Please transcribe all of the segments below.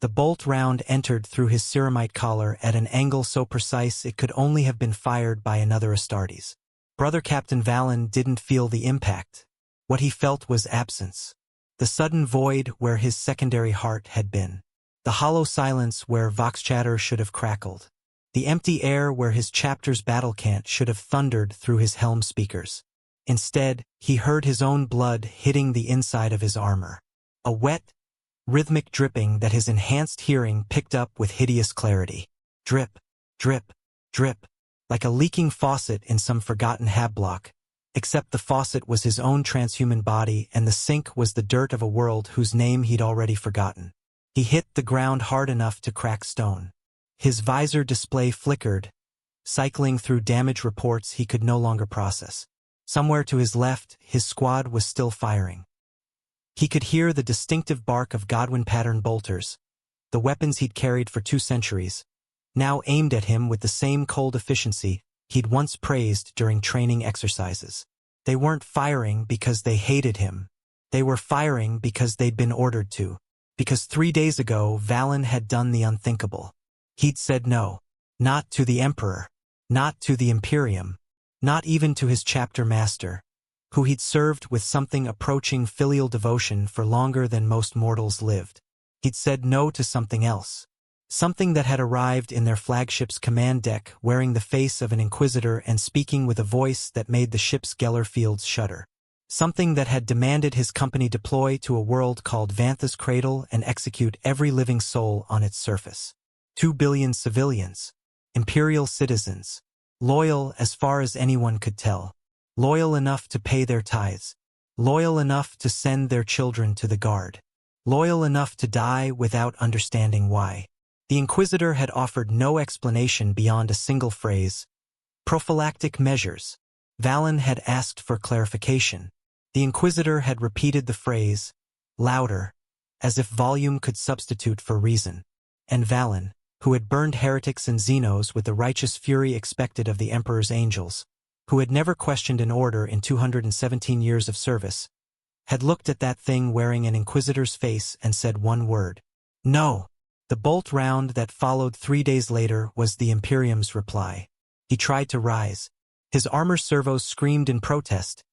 The bolt round entered through his ceramite collar at an angle so precise it could only have been fired by another Astartes. Brother-Captain Valen didn't feel the impact. What he felt was absence. The sudden void where his secondary heart had been. The hollow silence where vox chatter should have crackled. The empty air where his chapter's battle cant should have thundered through his helm speakers. Instead, he heard his own blood hitting the inside of his armor. A wet, rhythmic dripping that his enhanced hearing picked up with hideous clarity. Drip, drip, drip, like a leaking faucet in some forgotten hab-block, except the faucet was his own transhuman body and the sink was the dirt of a world whose name he'd already forgotten. He hit the ground hard enough to crack stone. His visor display flickered, cycling through damage reports he could no longer process. Somewhere to his left, his squad was still firing. He could hear the distinctive bark of Godwin-pattern bolters, the weapons he'd carried for 2 centuries, now aimed at him with the same cold efficiency he'd once praised during training exercises. They weren't firing because they hated him. They were firing because they'd been ordered to. Because 3 days ago, Valen had done the unthinkable. He'd said no. Not to the Emperor. Not to the Imperium. Not even to his chapter master, who he'd served with something approaching filial devotion for longer than most mortals lived. He'd said no to something else. Something that had arrived in their flagship's command deck wearing the face of an inquisitor and speaking with a voice that made the ship's Geller fields shudder. Something that had demanded his company deploy to a world called Vantha's Cradle and execute every living soul on its surface. 2 billion civilians. Imperial citizens. Loyal as far as anyone could tell. Loyal enough to pay their tithes. Loyal enough to send their children to the guard. Loyal enough to die without understanding why. The Inquisitor had offered no explanation beyond a single phrase. Prophylactic measures. Valen had asked for clarification. The Inquisitor had repeated the phrase, louder, as if volume could substitute for reason. And Valen, who had burned heretics and Xenos with the righteous fury expected of the Emperor's angels, who had never questioned an order in 217 years of service, had looked at that thing wearing an Inquisitor's face and said one word. No! The bolt round that followed 3 days later was the Imperium's reply. He tried to rise. His armor servos screamed in protest,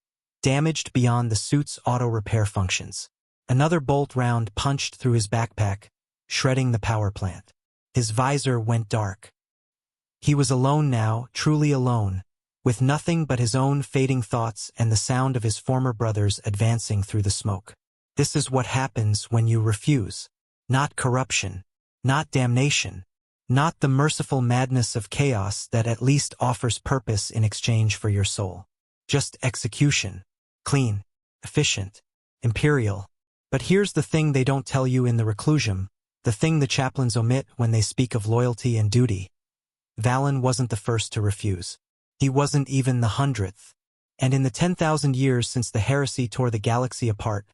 damaged beyond the suit's auto-repair functions. Another bolt round punched through his backpack, shredding the power plant. His visor went dark. He was alone now, truly alone, with nothing but his own fading thoughts and the sound of his former brothers advancing through the smoke. This is what happens when you refuse. Not corruption. Not damnation. Not the merciful madness of chaos that at least offers purpose in exchange for your soul. Just execution. Clean. Efficient. Imperial. But here's the thing they don't tell you in the reclusium, the thing the chaplains omit when they speak of loyalty and duty. Valen wasn't the first to refuse. He wasn't even the 100th. And in the 10,000 years since the heresy tore the galaxy apart,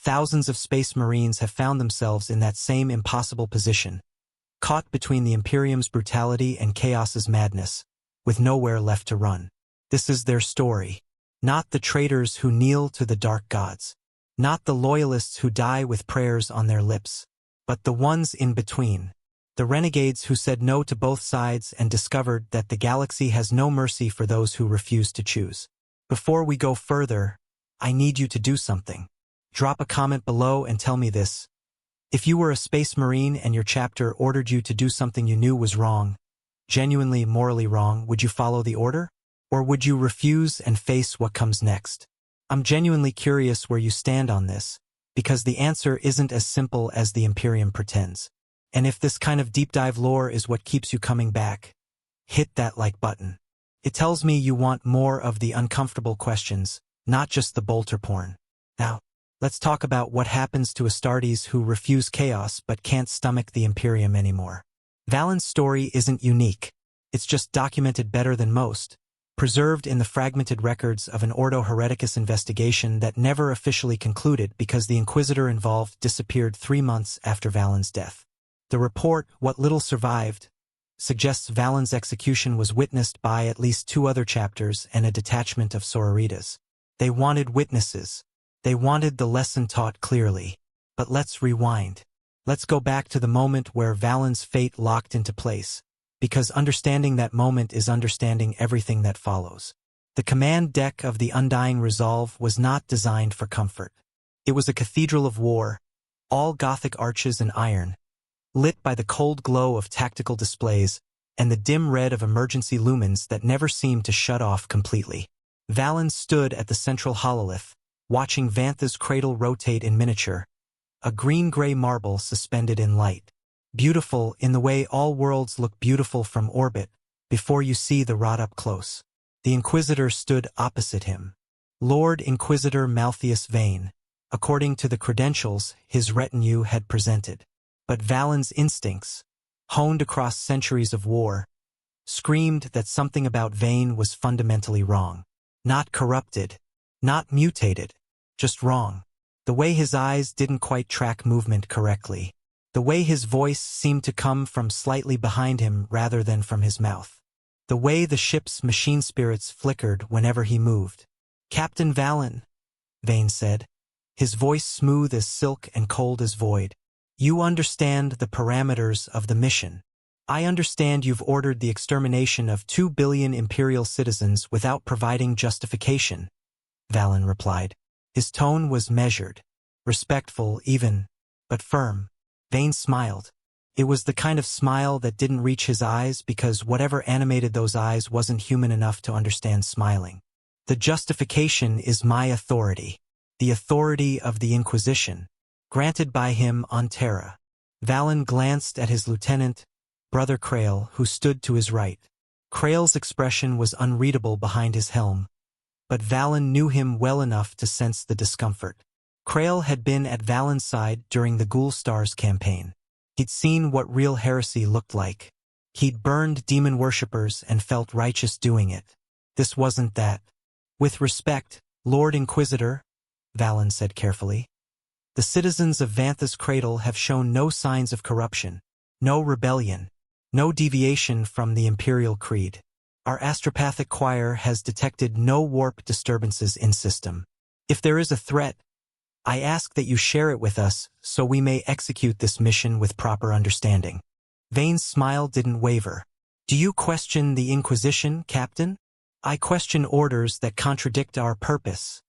thousands of space marines have found themselves in that same impossible position, caught between the Imperium's brutality and chaos's madness, with nowhere left to run. This is their story. Not the traitors who kneel to the dark gods. Not the loyalists who die with prayers on their lips. But the ones in between. The renegades who said no to both sides and discovered that the galaxy has no mercy for those who refuse to choose. Before we go further, I need you to do something. Drop a comment below and tell me this. If you were a space marine and your chapter ordered you to do something you knew was wrong, genuinely morally wrong, would you follow the order? Or would you refuse and face what comes next? I'm genuinely curious where you stand on this, because the answer isn't as simple as the Imperium pretends. And if this kind of deep dive lore is what keeps you coming back, hit that like button. It tells me you want more of the uncomfortable questions, not just the bolter porn. Now, let's talk about what happens to Astartes who refuse chaos but can't stomach the Imperium anymore. Valen's story isn't unique. It's just documented better than most, preserved in the fragmented records of an Ordo Hereticus investigation that never officially concluded because the Inquisitor involved disappeared 3 months after Valen's death. The report, what little survived, suggests Valen's execution was witnessed by at least 2 other chapters and a detachment of sororitas. They wanted witnesses. They wanted the lesson taught clearly. But let's rewind. Let's go back to the moment where Valen's fate locked into place, because understanding that moment is understanding everything that follows. The command deck of the Undying Resolve was not designed for comfort. It was a cathedral of war, all Gothic arches and iron, lit by the cold glow of tactical displays and the dim red of emergency lumens that never seemed to shut off completely. Valen stood at the central hololith, watching Vantha's cradle rotate in miniature, a green-gray marble suspended in light. Beautiful in the way all worlds look beautiful from orbit, before you see the rod up close. The Inquisitor stood opposite him. Lord Inquisitor Malthius Vane, according to the credentials his retinue had presented. But Valen's instincts, honed across centuries of war, screamed that something about Vane was fundamentally wrong. Not corrupted, not mutated, just wrong. The way his eyes didn't quite track movement correctly. The way his voice seemed to come from slightly behind him rather than from his mouth. The way the ship's machine spirits flickered whenever he moved. "Captain Valen," Vane said, his voice smooth as silk and cold as void. "You understand the parameters of the mission. I understand you've ordered the extermination of 2 billion Imperial citizens without providing justification," Valen replied. His tone was measured, respectful even, but firm. Vane smiled. It was the kind of smile that didn't reach his eyes because whatever animated those eyes wasn't human enough to understand smiling. "The justification is my authority, the authority of the Inquisition, granted by him on Terra." Valen glanced at his lieutenant, Brother Krail, who stood to his right. Krail's expression was unreadable behind his helm, but Valen knew him well enough to sense the discomfort. Krail had been at Valen's side during the Ghoul Stars campaign. He'd seen what real heresy looked like. He'd burned demon worshippers and felt righteous doing it. This wasn't that. "With respect, Lord Inquisitor," Valen said carefully, "the citizens of Vantha's cradle have shown no signs of corruption, no rebellion, no deviation from the Imperial creed. Our astropathic choir has detected no warp disturbances in system. If there is a threat, I ask that you share it with us so we may execute this mission with proper understanding." Vane's smile didn't waver. "Do you question the Inquisition, Captain?" "I question orders that contradict our purpose,"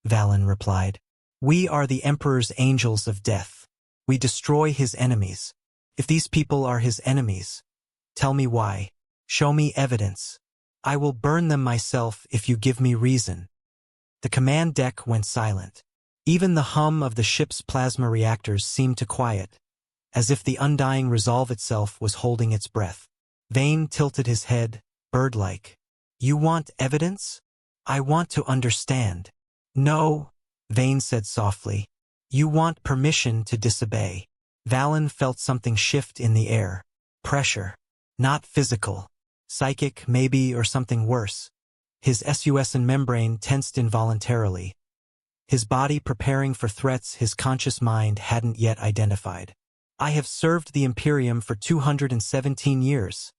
Valen replied. "We are the Emperor's angels of death. We destroy his enemies. If these people are his enemies, tell me why. Show me evidence. I will burn them myself if you give me reason." The command deck went silent. Even the hum of the ship's plasma reactors seemed to quiet, as if the Undying Resolve itself was holding its breath. Vane tilted his head, bird-like. "You want evidence? I want to understand." "No," Vane said softly. "You want permission to disobey." Valen felt something shift in the air. Pressure. Not physical. Psychic, maybe, or something worse. His SUSN membrane tensed involuntarily. His body preparing for threats his conscious mind hadn't yet identified. "I have served the Imperium for 217 years,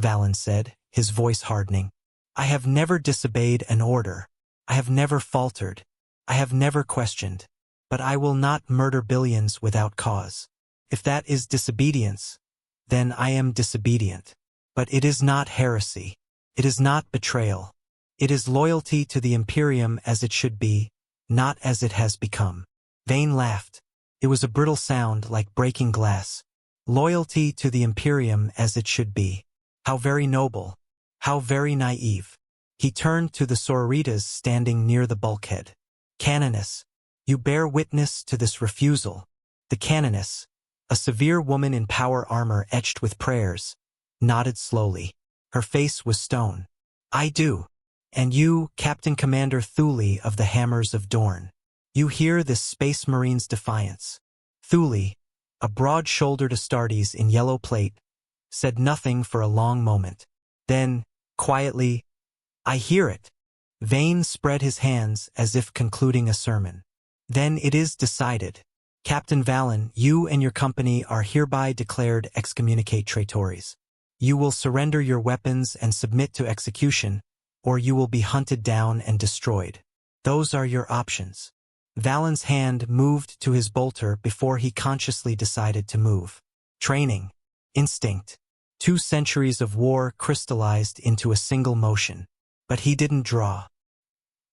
Valen said, his voice hardening. "I have never disobeyed an order. I have never faltered. I have never questioned. But I will not murder billions without cause. If that is disobedience, then I am disobedient. But it is not heresy. It is not betrayal. It is loyalty to the Imperium as it should be, not as it has become." Vane laughed. It was a brittle sound like breaking glass. Loyalty to the Imperium as it should be. How very noble. How very naive. He turned to the sororitas standing near the bulkhead. "Canoness, you bear witness to this refusal." The canoness, a severe woman in power armor etched with prayers, nodded slowly. Her face was stone. "I do. And you, Captain Commander Thule of the Hammers of Dorn. You hear this Space Marine's defiance." Thule, a broad-shouldered Astartes in yellow plate, said nothing for a long moment. Then, quietly, "I hear it." Vane spread his hands as if concluding a sermon. "Then it is decided. Captain Valen, you and your company are hereby declared excommunicate traitores. You will surrender your weapons and submit to execution, or you will be hunted down and destroyed. Those are your options." Valen's hand moved to his bolter before he consciously decided to move. Training. Instinct. 2 centuries of war crystallized into a single motion. But he didn't draw.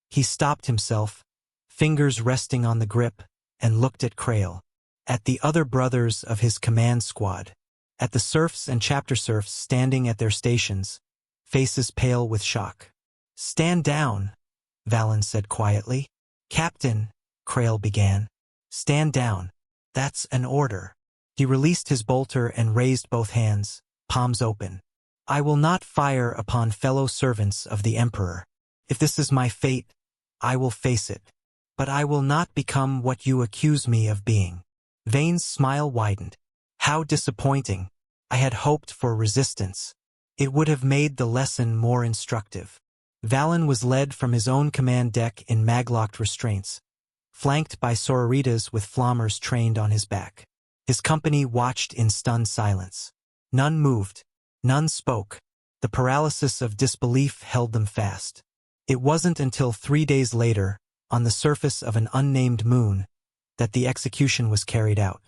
He stopped himself, fingers resting on the grip, and looked at Krail, at the other brothers of his command squad, at the serfs and chapter serfs standing at their stations, faces pale with shock. "Stand down," Valen said quietly. "Captain," Krail began. "Stand down. That's an order." He released his bolter and raised both hands, palms open. "I will not fire upon fellow servants of the Emperor. If this is my fate, I will face it. But I will not become what you accuse me of being." Vane's smile widened. "How disappointing. I had hoped for resistance. It would have made the lesson more instructive." Valen was led from his own command deck in maglocked restraints, flanked by sororitas with flammers trained on his back. His company watched in stunned silence. None moved. None spoke. The paralysis of disbelief held them fast. It wasn't until 3 days later, on the surface of an unnamed moon, that the execution was carried out.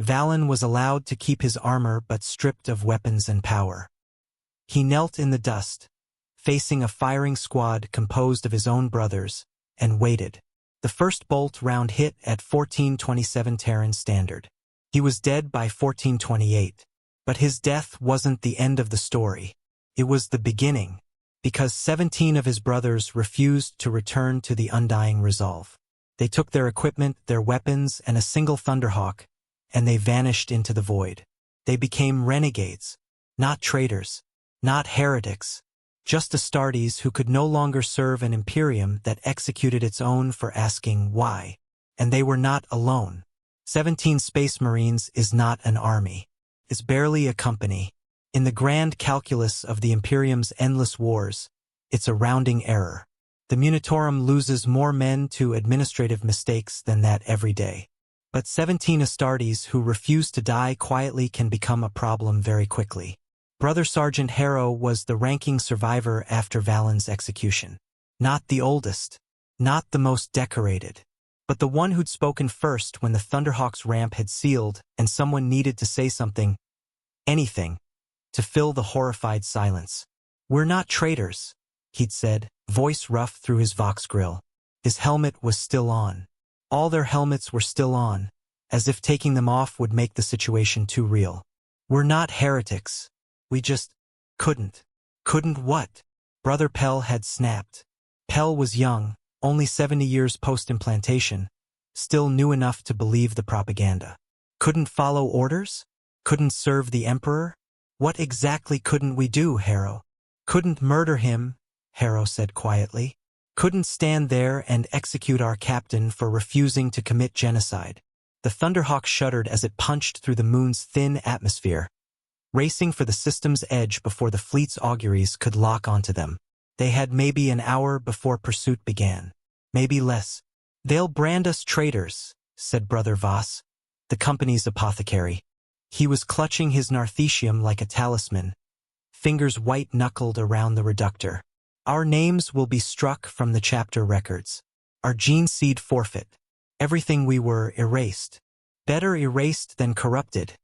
Valen was allowed to keep his armor but stripped of weapons and power. He knelt in the dust, facing a firing squad composed of his own brothers, and waited. The first bolt round hit at 1427 Terran Standard. He was dead by 1428. But his death wasn't the end of the story. It was the beginning, because 17 of his brothers refused to return to the undying resolve. They took their equipment, their weapons, and a single Thunderhawk, and they vanished into the void. They became renegades, not traitors, not heretics, just Astartes who could no longer serve an Imperium that executed its own for asking why. And they were not alone. 17 Space Marines is not an army. It's barely a company. In the grand calculus of the Imperium's endless wars, it's a rounding error. The Munitorum loses more men to administrative mistakes than that every day. But 17 Astartes who refuse to die quietly can become a problem very quickly. Brother Sergeant Harrow was the ranking survivor after Valen's execution. Not the oldest, not the most decorated, but the one who'd spoken first when the Thunderhawk's ramp had sealed and someone needed to say something, anything, to fill the horrified silence. "We're not traitors," he'd said, voice rough through his Vox grill. His helmet was still on. All their helmets were still on, as if taking them off would make the situation too real. "We're not heretics. We just couldn't." "Couldn't what?" Brother Pell had snapped. Pell was young, only 70 years post-implantation, still new enough to believe the propaganda. "Couldn't follow orders? Couldn't serve the Emperor? What exactly couldn't we do, Harrow?" "Couldn't murder him," Harrow said quietly. "Couldn't stand there and execute our captain for refusing to commit genocide." The Thunderhawk shuddered as it punched through the moon's thin atmosphere, racing for the system's edge before the fleet's auguries could lock onto them. They had maybe an hour before pursuit began. Maybe less. "They'll brand us traitors," said Brother Voss, the company's apothecary. He was clutching his narthecium like a talisman, fingers white-knuckled around the reductor. "Our names will be struck from the chapter records. Our gene seed forfeit. Everything we were erased." "Better erased than corrupted,"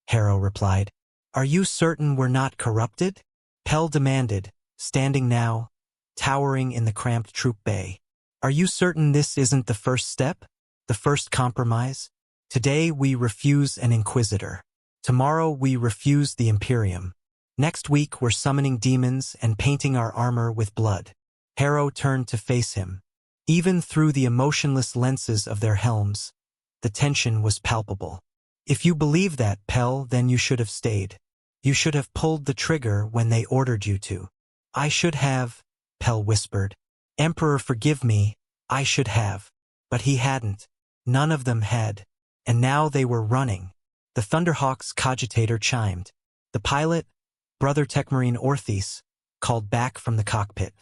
Harrow replied. "Are you certain we're not corrupted?" Pell demanded, standing now, towering in the cramped troop bay. "Are you certain this isn't the first step? The first compromise? Today we refuse an Inquisitor. Tomorrow we refuse the Imperium. Next week we're summoning demons and painting our armor with blood." Harrow turned to face him. Even through the emotionless lenses of their helms, the tension was palpable. "If you believe that, Pell, then you should have stayed. You should have pulled the trigger when they ordered you to." "I should have," Pell whispered. "Emperor, forgive me, I should have." But he hadn't. None of them had. And now they were running. The Thunderhawk's cogitator chimed. The pilot, Brother Techmarine Orthes, called back from the cockpit.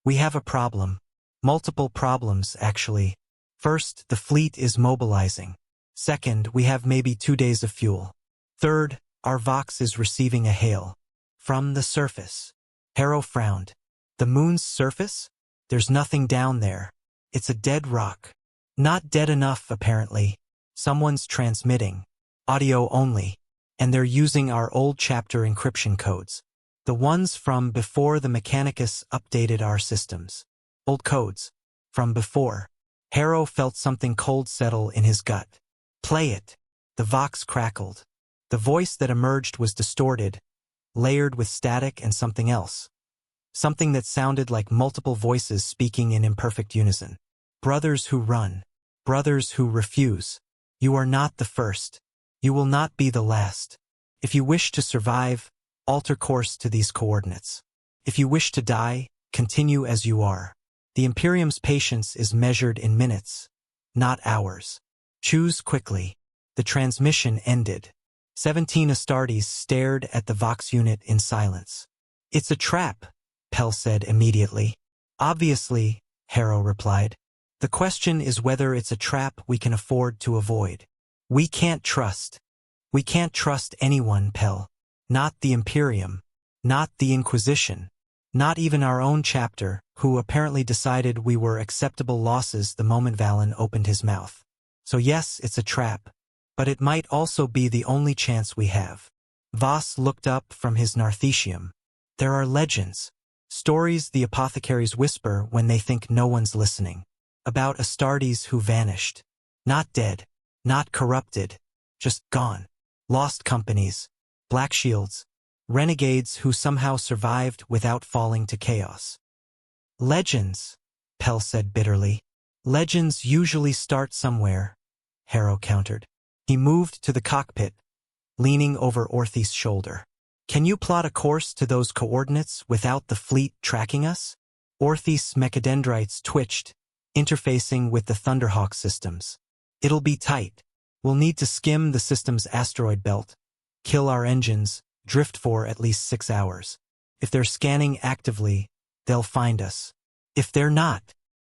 "We have a problem. Multiple problems, actually. First, the fleet is mobilizing. Second, we have maybe 2 days of fuel. Third, our Vox is receiving a hail. From the surface." Harrow frowned. "The moon's surface? There's nothing down there. It's a dead rock." Not dead enough, apparently. Someone's transmitting. Audio only. And they're using our old chapter encryption codes. The ones from before the Mechanicus updated our systems. Old codes. From before. Harrow felt something cold settle in his gut. Play it. The vox crackled. The voice that emerged was distorted, layered with static and something else. Something that sounded like multiple voices speaking in imperfect unison. Brothers who run. Brothers who refuse. You are not the first. You will not be the last. If you wish to survive, alter course to these coordinates. If you wish to die, continue as you are. The Imperium's patience is measured in minutes, not hours. Choose quickly. The transmission ended. 17 Astartes stared at the Vox unit in silence. It's a trap, Pell said immediately. Obviously, Harrow replied. The question is whether it's a trap we can afford to avoid. We can't trust. We can't trust anyone, Pell. Not the Imperium. Not the Inquisition. Not even our own chapter, who apparently decided we were acceptable losses the moment Valen opened his mouth. So yes, it's a trap. But it might also be the only chance we have. Voss looked up from his narthecium. There are legends. Stories the apothecaries whisper when they think no one's listening. About Astartes who vanished. Not dead. Not corrupted. Just gone. Lost companies. Black shields. Renegades who somehow survived without falling to chaos. Legends, Pell said bitterly. Legends usually start somewhere, Harrow countered. He moved to the cockpit, leaning over Orthes' shoulder. Can you plot a course to those coordinates without the fleet tracking us? Orthes' mechadendrites twitched, interfacing with the Thunderhawk systems. It'll be tight. We'll need to skim the system's asteroid belt, kill our engines, drift for at least 6 hours. If they're scanning actively, they'll find us. If they're not,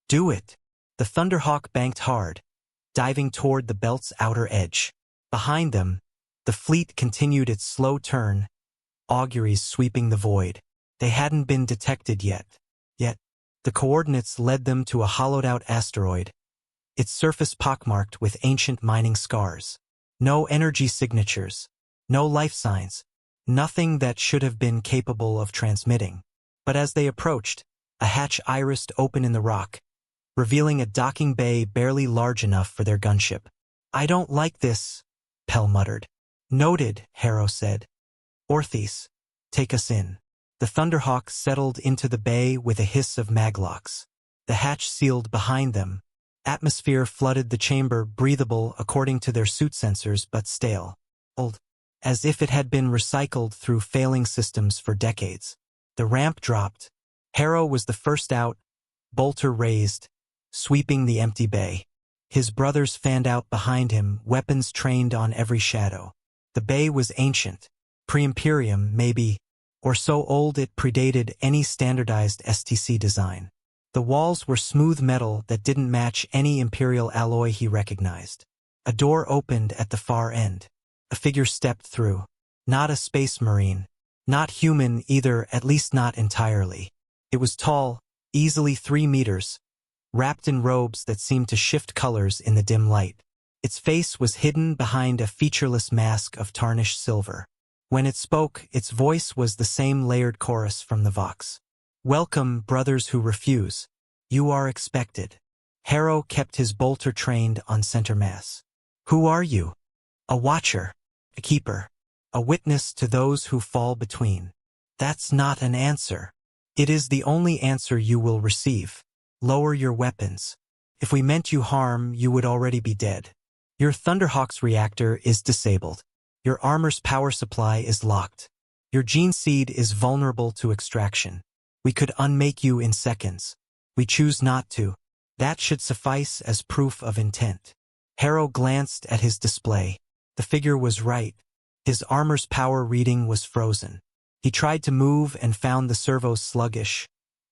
do it. The Thunderhawk banked hard, diving toward the belt's outer edge. Behind them, the fleet continued its slow turn, auguries sweeping the void. They hadn't been detected yet. Yet, the coordinates led them to a hollowed-out asteroid, its surface pockmarked with ancient mining scars. No energy signatures, no life signs, nothing that should have been capable of transmitting. But as they approached, a hatch irised open in the rock, revealing a docking bay barely large enough for their gunship. I don't like this, Pell muttered. Noted, Harrow said. Orthes, take us in. The Thunderhawk settled into the bay with a hiss of maglocks. The hatch sealed behind them. Atmosphere flooded the chamber, breathable according to their suit sensors, but stale. Old. As if it had been recycled through failing systems for decades. The ramp dropped. Harrow was the first out, bolter raised, sweeping the empty bay. His brothers fanned out behind him, weapons trained on every shadow. The bay was ancient, pre-Imperium maybe, or so old it predated any standardized STC design. The walls were smooth metal that didn't match any Imperial alloy he recognized. A door opened at the far end. A figure stepped through. Not a space marine. Not human either, at least not entirely. It was tall, easily 3 meters, wrapped in robes that seemed to shift colors in the dim light. Its face was hidden behind a featureless mask of tarnished silver. When it spoke, its voice was the same layered chorus from the Vox. Welcome, brothers who refuse. You are expected. Harrow kept his bolter trained on center mass. Who are you? A watcher. A keeper. A witness to those who fall between. That's not an answer. It is the only answer you will receive. Lower your weapons. If we meant you harm, you would already be dead. Your Thunderhawk's reactor is disabled. Your armor's power supply is locked. Your gene seed is vulnerable to extraction. We could unmake you in seconds. We choose not to. That should suffice as proof of intent. Harrow glanced at his display. The figure was right. His armor's power reading was frozen. He tried to move and found the servos sluggish,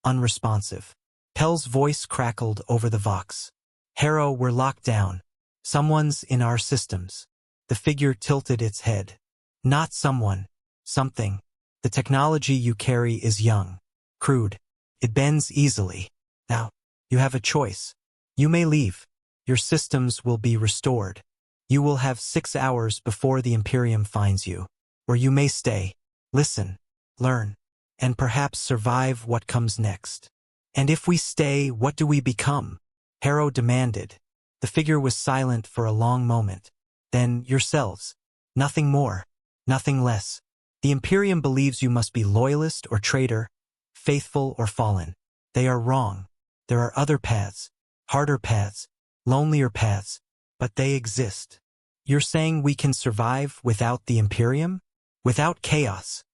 unresponsive. Pell's voice crackled over the Vox. Harrow, we're locked down. Someone's in our systems. The figure tilted its head. Not someone. Something. The technology you carry is young. Crude. It bends easily. Now, you have a choice. You may leave. Your systems will be restored. You will have 6 hours before the Imperium finds you. Or you may stay, listen, learn, and perhaps survive what comes next. And if we stay, what do we become? Harrow demanded. The figure was silent for a long moment. Then, yourselves. Nothing more. Nothing less. The Imperium believes you must be loyalist or traitor, faithful or fallen. They are wrong. There are other paths, harder paths, lonelier paths, but they exist. You're saying we can survive without the Imperium? Without chaos?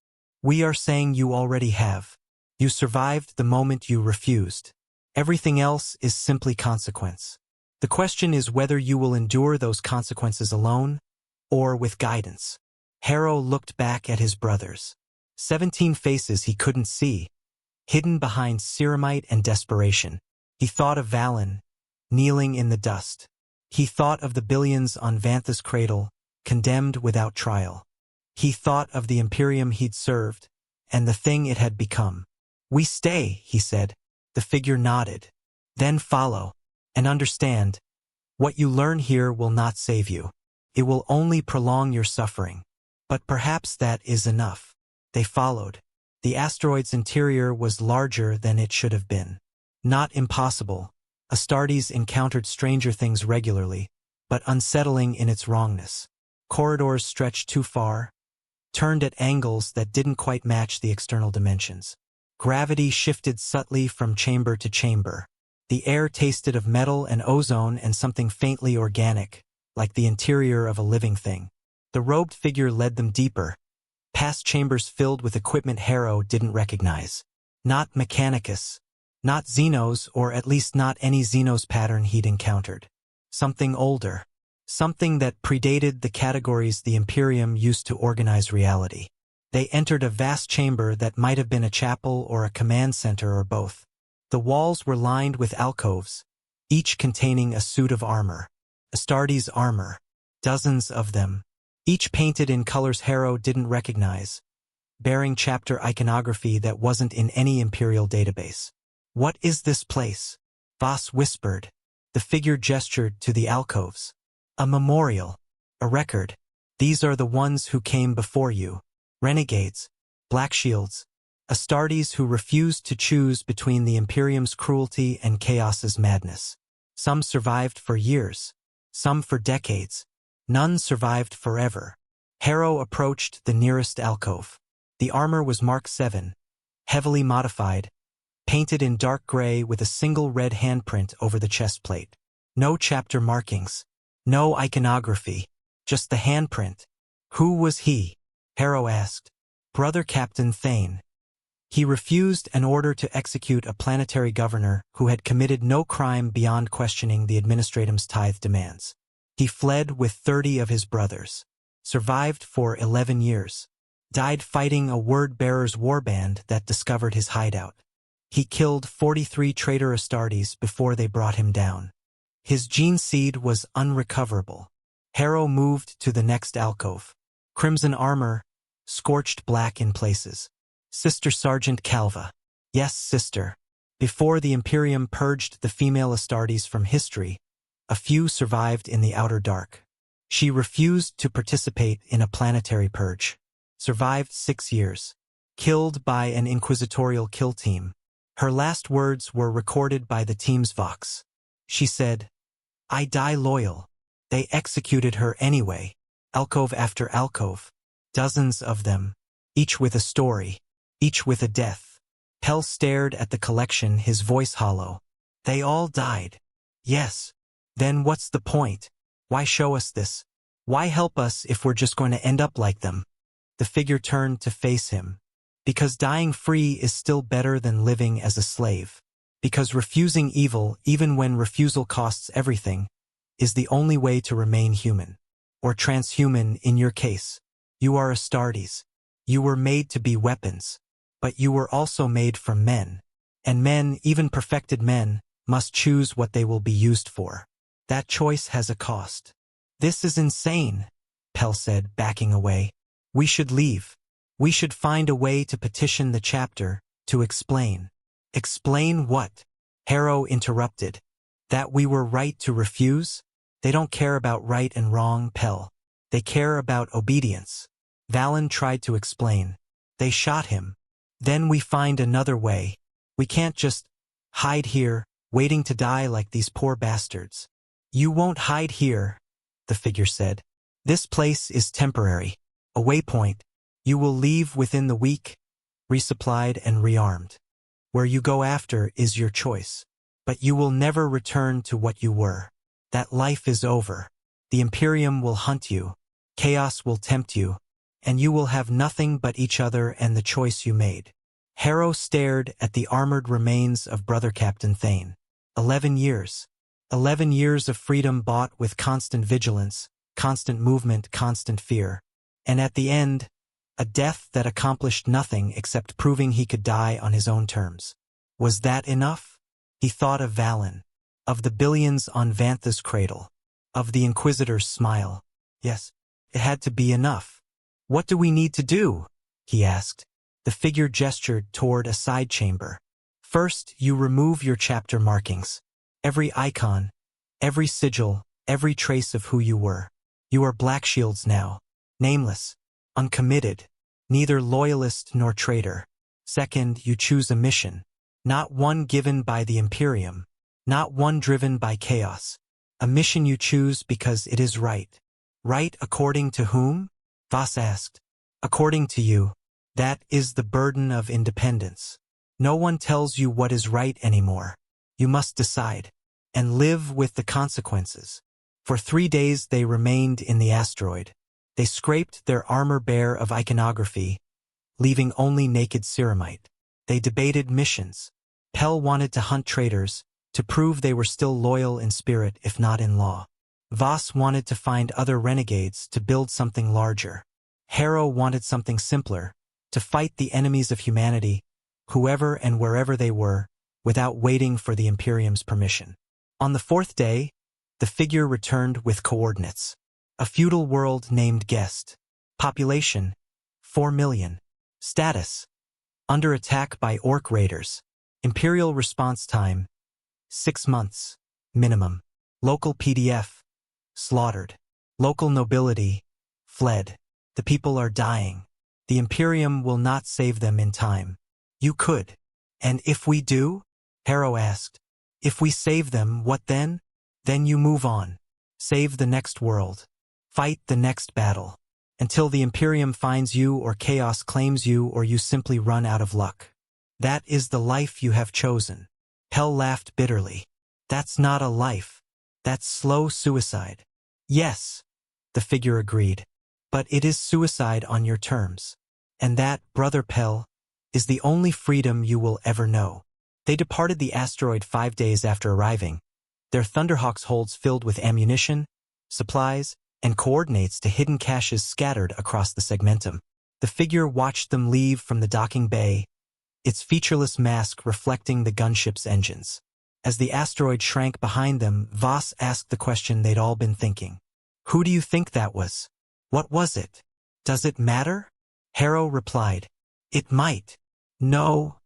We are saying you already have. You survived the moment you refused. Everything else is simply consequence. The question is whether you will endure those consequences alone, or with guidance. Harrow looked back at his brothers. 17 faces he couldn't see, hidden behind ceramite and desperation. He thought of Valen, kneeling in the dust. He thought of the billions on Vantha's cradle, condemned without trial. He thought of the Imperium he'd served, and the thing it had become. We stay, he said. The figure nodded. Then follow, and understand. What you learn here will not save you. It will only prolong your suffering. But perhaps that is enough. They followed. The asteroid's interior was larger than it should have been. Not impossible. Astartes encountered stranger things regularly, but unsettling in its wrongness. Corridors stretched too far, turned at angles that didn't quite match the external dimensions. Gravity shifted subtly from chamber to chamber. The air tasted of metal and ozone and something faintly organic, like the interior of a living thing. The robed figure led them deeper, past chambers filled with equipment Harrow didn't recognize. Not Mechanicus, not Xenos, or at least not any Xenos pattern he'd encountered. Something older. Something that predated the categories the Imperium used to organize reality. They entered a vast chamber that might have been a chapel or a command center or both. The walls were lined with alcoves, each containing a suit of armor. Astartes armor. Dozens of them. Each painted in colors Harrow didn't recognize, bearing chapter iconography that wasn't in any Imperial database. What is this place? Voss whispered. The figure gestured to the alcoves. A memorial. A record. These are the ones who came before you. Renegades. Black Shields. Astartes who refused to choose between the Imperium's cruelty and Chaos's madness. Some survived for years. Some for decades. None survived forever. Harrow approached the nearest alcove. The armor was Mark 7, heavily modified, painted in dark gray with a single red handprint over the chest plate. No chapter markings. No iconography. Just the handprint. Who was he? Harrow asked. Brother-Captain Valen. He refused an order to execute a planetary governor who had committed no crime beyond questioning the administratum's tithe demands. He fled with 30 of his brothers. Survived for 11 years. Died fighting a word-bearer's warband that discovered his hideout. He killed 43 traitor Astartes before they brought him down. His gene seed was unrecoverable. Harrow moved to the next alcove. Crimson armor, scorched black in places. Sister Sergeant Calva. Yes, sister. Before the Imperium purged the female Astartes from history, a few survived in the outer dark. She refused to participate in a planetary purge. Survived 6 years. Killed by an inquisitorial kill team. Her last words were recorded by the team's Vox. She said, "I die loyal." They executed her anyway. Alcove after alcove. Dozens of them. Each with a story. Each with a death. Pell stared at the collection, his voice hollow. They all died. Yes. Then what's the point? Why show us this? Why help us if we're just going to end up like them? The figure turned to face him. Because dying free is still better than living as a slave. Because refusing evil, even when refusal costs everything, is the only way to remain human. Or transhuman in your case. You are Astartes. You were made to be weapons. But you were also made from men. And men, even perfected men, must choose what they will be used for. That choice has a cost. This is insane, Pell said, backing away. We should leave. We should find a way to petition the chapter, to explain. Explain what? Harrow interrupted. That we were right to refuse? They don't care about right and wrong, Pell. They care about obedience. Valen tried to explain. They shot him. Then we find another way. We can't just hide here, waiting to die like these poor bastards. You won't hide here, the figure said. This place is temporary. A waypoint. You will leave within the week, resupplied and rearmed. Where you go after is your choice. But you will never return to what you were. That life is over. The Imperium will hunt you. Chaos will tempt you. And you will have nothing but each other and the choice you made. Harrow stared at the armored remains of Brother-Captain Valen. 11 years. 11 years of freedom bought with constant vigilance, constant movement, constant fear. And at the end, a death that accomplished nothing except proving he could die on his own terms. Was that enough? He thought of Valen, of the billions on Vantha's cradle, of the Inquisitor's smile. Yes, it had to be enough. What do we need to do? He asked. The figure gestured toward a side chamber. First, you remove your chapter markings. Every icon, every sigil, every trace of who you were. You are Blackshields now, nameless, uncommitted, neither loyalist nor traitor. Second, you choose a mission, not one given by the Imperium, not one driven by chaos. A mission you choose because it is right. Right according to whom? Voss asked. According to you. That is the burden of independence. No one tells you what is right anymore. You must decide, and live with the consequences. For 3 days they remained in the asteroid. They scraped their armor bare of iconography, leaving only naked ceramite. They debated missions. Pell wanted to hunt traitors, to prove they were still loyal in spirit if not in law. Voss wanted to find other renegades to build something larger. Harrow wanted something simpler, to fight the enemies of humanity, whoever and wherever they were, without waiting for the Imperium's permission. On the 4th day, the figure returned with coordinates. A feudal world named Guest. Population, 4 million. Status, under attack by orc raiders. Imperial response time, 6 months, minimum. Local PDF, slaughtered. Local nobility, fled. The people are dying. The Imperium will not save them in time. You could. And if we do? Harrow asked. If we save them, what then? Then you move on. Save the next world. Fight the next battle. Until the Imperium finds you or chaos claims you or you simply run out of luck. That is the life you have chosen. Pell laughed bitterly. That's not a life. That's slow suicide. Yes, the figure agreed. But it is suicide on your terms. And that, Brother Pell, is the only freedom you will ever know. They departed the asteroid 5 days after arriving, their Thunderhawks holds filled with ammunition, supplies, and coordinates to hidden caches scattered across the segmentum. The figure watched them leave from the docking bay, its featureless mask reflecting the gunship's engines. As the asteroid shrank behind them, Voss asked the question they'd all been thinking. Who do you think that was? What was it? Does it matter? Harrow replied. It might. No,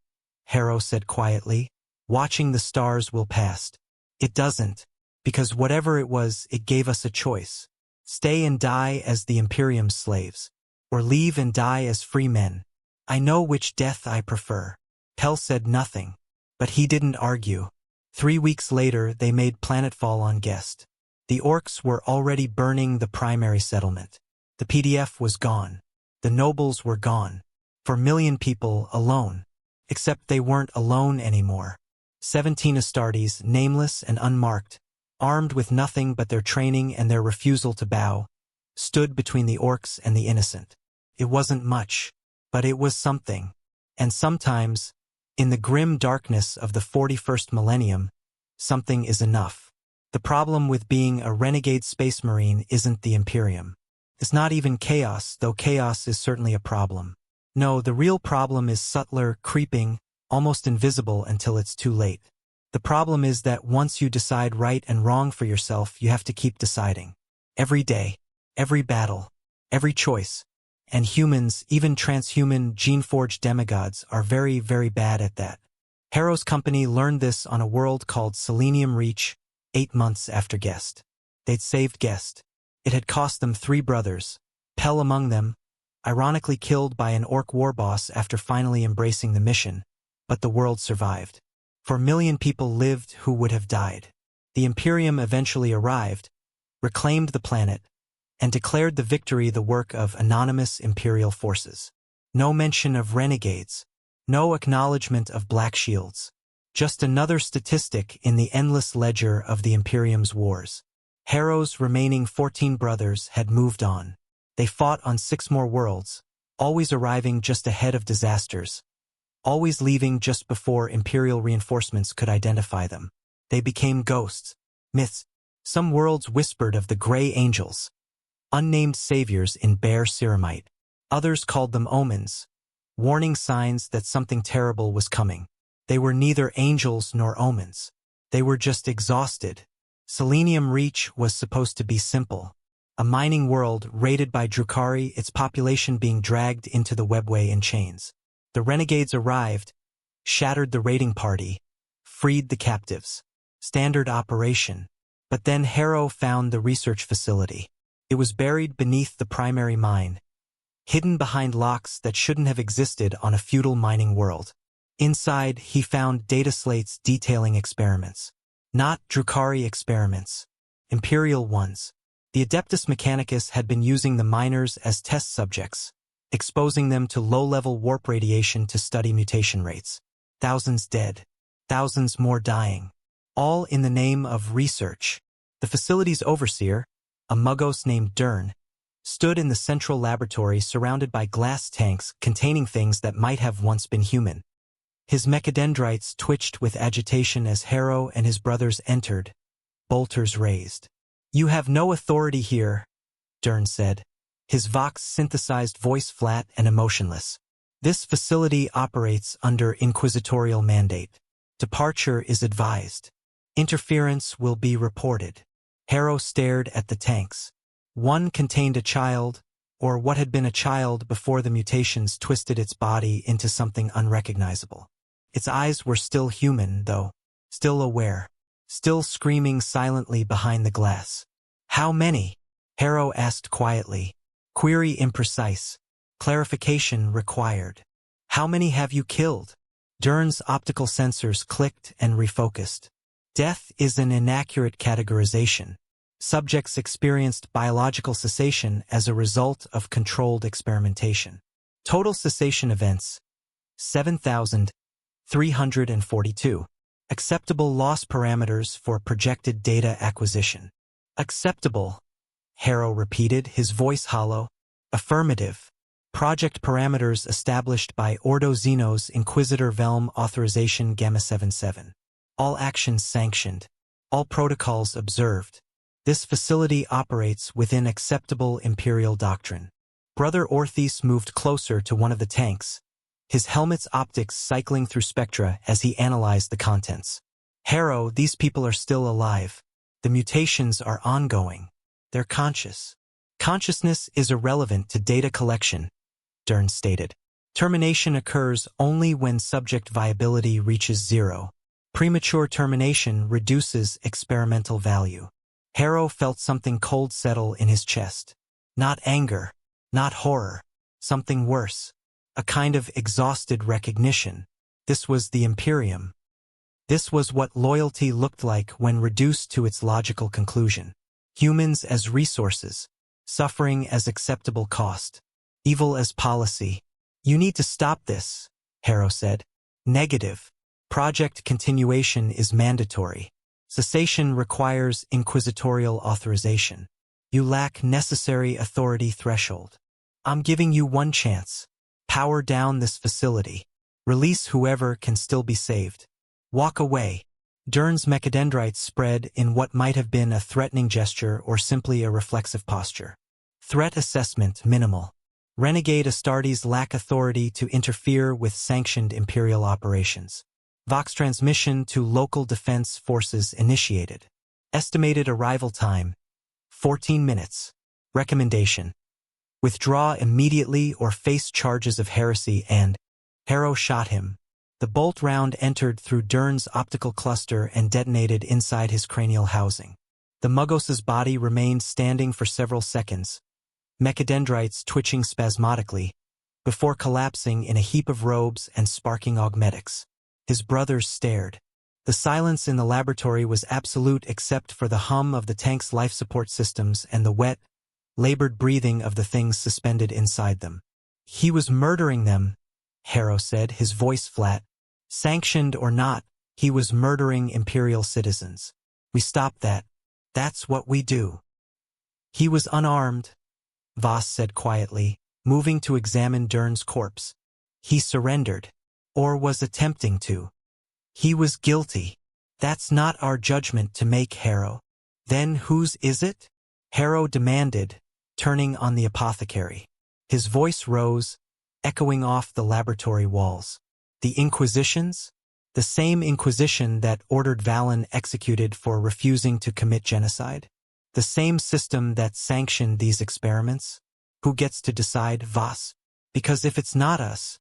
Harrow said quietly, watching the stars will pass. It doesn't, because whatever it was, it gave us a choice. Stay and die as the Imperium's slaves, or leave and die as free men. I know which death I prefer. Pell said nothing, but he didn't argue. 3 weeks later, they made planetfall on Guest. The orcs were already burning the primary settlement. The PDF was gone. The nobles were gone. 4 million people alone. Except they weren't alone anymore. 17 Astartes, nameless and unmarked, armed with nothing but their training and their refusal to bow, stood between the orcs and the innocent. It wasn't much, but it was something. And sometimes, in the grim darkness of the 41st millennium, something is enough. The problem with being a renegade space marine isn't the Imperium. It's not even chaos, though chaos is certainly a problem. No, the real problem is subtler, creeping, almost invisible until it's too late. The problem is that once you decide right and wrong for yourself, you have to keep deciding. Every day, every battle, every choice. And humans, even transhuman, gene-forged demigods, are very, very bad at that. Harrow's company learned this on a world called Selenium Reach, 8 months after Guest. They'd saved Guest. It had cost them 3 brothers, Pell among them, ironically killed by an orc war boss after finally embracing the mission, but the world survived. 4 million people lived who would have died. The Imperium eventually arrived, reclaimed the planet, and declared the victory the work of anonymous Imperial forces. No mention of renegades, no acknowledgement of Black Shields. Just another statistic in the endless ledger of the Imperium's wars. Harrow's remaining 14 brothers had moved on. They fought on 6 more worlds, always arriving just ahead of disasters, always leaving just before Imperial reinforcements could identify them. They became ghosts, myths. Some worlds whispered of the Grey Angels, unnamed saviors in bare ceramite. Others called them omens, warning signs that something terrible was coming. They were neither angels nor omens. They were just exhausted. Selenium Reach was supposed to be simple. A mining world raided by Drukhari, its population being dragged into the webway in chains. The renegades arrived, shattered the raiding party, freed the captives. Standard operation. But then Harrow found the research facility. It was buried beneath the primary mine, hidden behind locks that shouldn't have existed on a feudal mining world. Inside, he found data slates detailing experiments. Not Drukhari experiments, Imperial ones. The Adeptus Mechanicus had been using the miners as test subjects, exposing them to low-level warp radiation to study mutation rates. Thousands dead, thousands more dying, all in the name of research. The facility's overseer, a Muggos named Dern, stood in the central laboratory surrounded by glass tanks containing things that might have once been human. His mechadendrites twitched with agitation as Harrow and his brothers entered, bolters raised. "You have no authority here," Dern said, his Vox-synthesized voice flat and emotionless. "This facility operates under inquisitorial mandate. Departure is advised. Interference will be reported." Harrow stared at the tanks. One contained a child, or what had been a child before the mutations twisted its body into something unrecognizable. Its eyes were still human, though, still aware, still screaming silently behind the glass. "How many?" Harrow asked quietly. Query imprecise. Clarification required. "How many have you killed?" Dern's optical sensors clicked and refocused. Death is an inaccurate categorization. Subjects experienced biological cessation as a result of controlled experimentation. Total cessation events, 7,342. Acceptable loss parameters for projected data acquisition. Acceptable, Harrow repeated, his voice hollow. Affirmative. Project parameters established by Ordo Xenos Inquisitor Velm Authorization Gamma 77. All actions sanctioned. All protocols observed. This facility operates within acceptable Imperial doctrine. Brother Orthes moved closer to one of the tanks, his helmet's optics cycling through spectra as he analyzed the contents. "Harrow, these people are still alive. The mutations are ongoing. They're conscious." "Consciousness is irrelevant to data collection," Dern stated. "Termination occurs only when subject viability reaches 0. Premature termination reduces experimental value." Harrow felt something cold settle in his chest. Not anger, not horror, something worse. A kind of exhausted recognition. This was the Imperium. This was what loyalty looked like when reduced to its logical conclusion. Humans as resources, suffering as acceptable cost, evil as policy. "You need to stop this," Harrow said. "Negative. Project continuation is mandatory. Cessation requires inquisitorial authorization. You lack necessary authority threshold. I'm giving you one chance. Power down this facility. Release whoever can still be saved. Walk away." Dern's mechadendrites spread in what might have been a threatening gesture or simply a reflexive posture. Threat assessment minimal. Renegade Astartes lack authority to interfere with sanctioned Imperial operations. Vox transmission to local defense forces initiated. Estimated arrival time, 14 minutes. Recommendation: withdraw immediately or face charges of heresy and Harrow shot him. The bolt round entered through Dern's optical cluster and detonated inside his cranial housing. The Muggos's body remained standing for several seconds, mechadendrites twitching spasmodically, before collapsing in a heap of robes and sparking augmetics. His brothers stared. The silence in the laboratory was absolute except for the hum of the tank's life support systems and the wet, labored breathing of the things suspended inside them. He was murdering them, Harrow said, his voice flat. Sanctioned or not, he was murdering Imperial citizens. We stopped that. That's what we do. He was unarmed, Voss said quietly, moving to examine Dern's corpse. He surrendered, or was attempting to. He was guilty. That's not our judgment to make, Harrow. Then whose is it? Harrow demanded, turning on the apothecary. His voice rose, echoing off the laboratory walls. The Inquisitions? The same Inquisition that ordered Valen executed for refusing to commit genocide? The same system that sanctioned these experiments? Who gets to decide, Voss? Because if it's not us,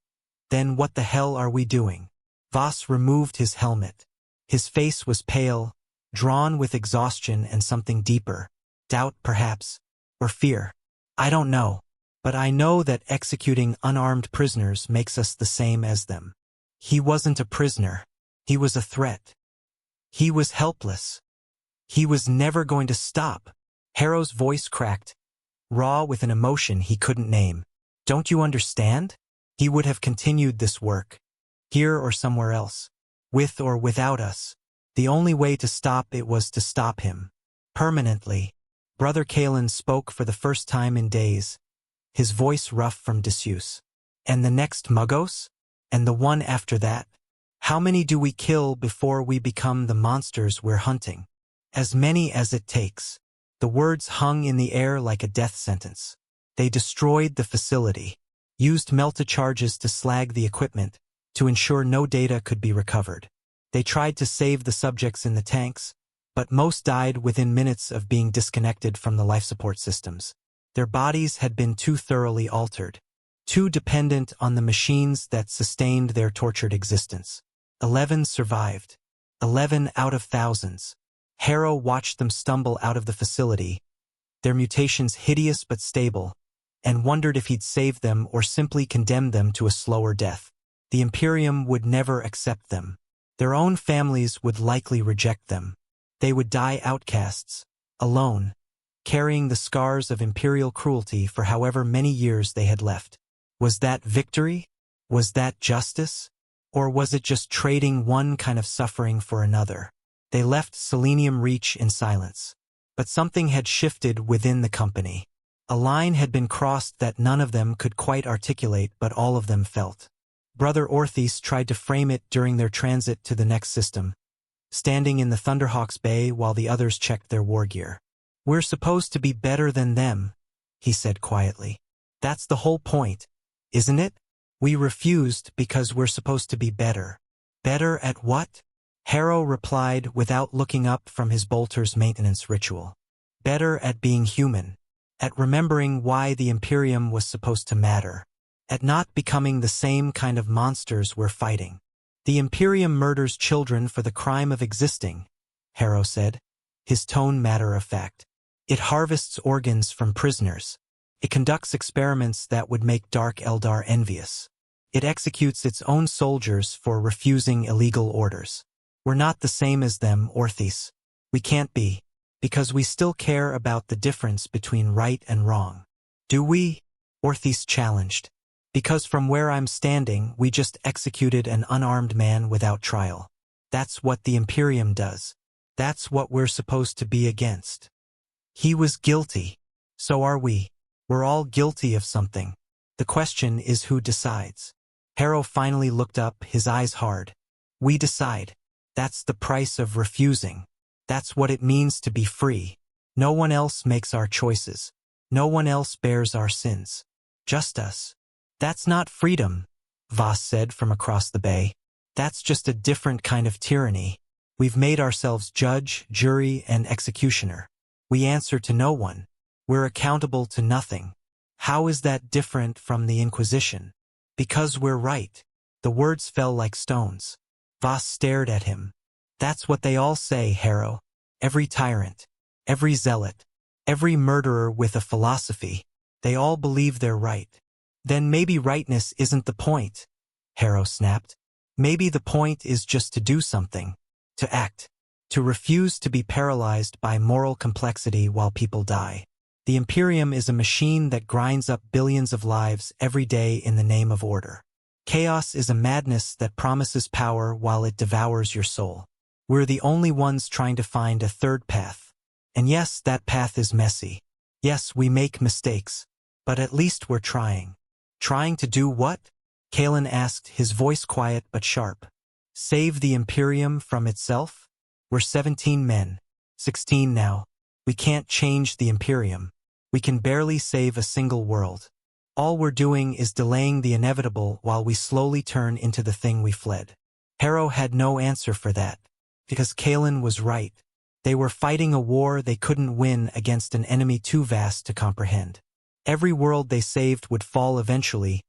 then what the hell are we doing? Voss removed his helmet. His face was pale, drawn with exhaustion and something deeper. Doubt, perhaps, or fear. I don't know. But I know that executing unarmed prisoners makes us the same as them. He wasn't a prisoner. He was a threat. He was helpless. He was never going to stop. Harrow's voice cracked, raw with an emotion he couldn't name. Don't you understand? He would have continued this work, here or somewhere else, with or without us. The only way to stop it was to stop him. Permanently. Brother Valen spoke for the first time in days, his voice rough from disuse. And the next Muggos? And the one after that? How many do we kill before we become the monsters we're hunting? As many as it takes. The words hung in the air like a death sentence. They destroyed the facility, used melta-charges to slag the equipment, to ensure no data could be recovered. They tried to save the subjects in the tanks, but most died within minutes of being disconnected from the life support systems. Their bodies had been too thoroughly altered, too dependent on the machines that sustained their tortured existence. 11 survived. 11 out of thousands. Harrow watched them stumble out of the facility, their mutations hideous but stable, and wondered if he'd save them or simply condemn them to a slower death. The Imperium would never accept them. Their own families would likely reject them. They would die outcasts, alone, carrying the scars of Imperial cruelty for however many years they had left. Was that victory? Was that justice? Or was it just trading one kind of suffering for another? They left Selenium Reach in silence. But something had shifted within the company. A line had been crossed that none of them could quite articulate but all of them felt. Brother Orthes tried to frame it during their transit to the next system, standing in the Thunderhawk's bay while the others checked their war gear. "We're supposed to be better than them," he said quietly. "That's the whole point, isn't it? We refused because we're supposed to be better." "Better at what?" Harrow replied without looking up from his bolter's maintenance ritual. "Better at being human. At remembering why the Imperium was supposed to matter. At not becoming the same kind of monsters we're fighting." "The Imperium murders children for the crime of existing," Harrow said, his tone matter-of-fact. "It harvests organs from prisoners. It conducts experiments that would make Dark Eldar envious. It executes its own soldiers for refusing illegal orders. We're not the same as them, Orthes. We can't be, because we still care about the difference between right and wrong." "Do we?" Orthes challenged. "Because from where I'm standing, we just executed an unarmed man without trial. That's what the Imperium does. That's what we're supposed to be against. He was guilty. So are we. We're all guilty of something. The question is who decides." Harrow finally looked up, his eyes hard. "We decide. That's the price of refusing. That's what it means to be free. No one else makes our choices. No one else bears our sins. Just us." "That's not freedom," Voss said from across the bay. "That's just a different kind of tyranny. We've made ourselves judge, jury, and executioner. We answer to no one. We're accountable to nothing. How is that different from the Inquisition?" "Because we're right. The words fell like stones. Voss stared at him. That's what they all say, Harrow. Every tyrant, every zealot, every murderer with a philosophy. They all believe they're right. Then maybe rightness isn't the point, Harrow snapped. Maybe the point is just to do something, to act, to refuse to be paralyzed by moral complexity while people die. The Imperium is a machine that grinds up billions of lives every day in the name of order. Chaos is a madness that promises power while it devours your soul. We're the only ones trying to find a third path. And yes, that path is messy. Yes, we make mistakes. But at least we're trying. Trying to do what? Kalen asked, his voice quiet but sharp. Save the Imperium from itself? We're 17 men. 16 now. We can't change the Imperium. We can barely save a single world. All we're doing is delaying the inevitable while we slowly turn into the thing we fled. Harrow had no answer for that. Because Kalen was right. They were fighting a war they couldn't win against an enemy too vast to comprehend. Every world they saved would fall eventually,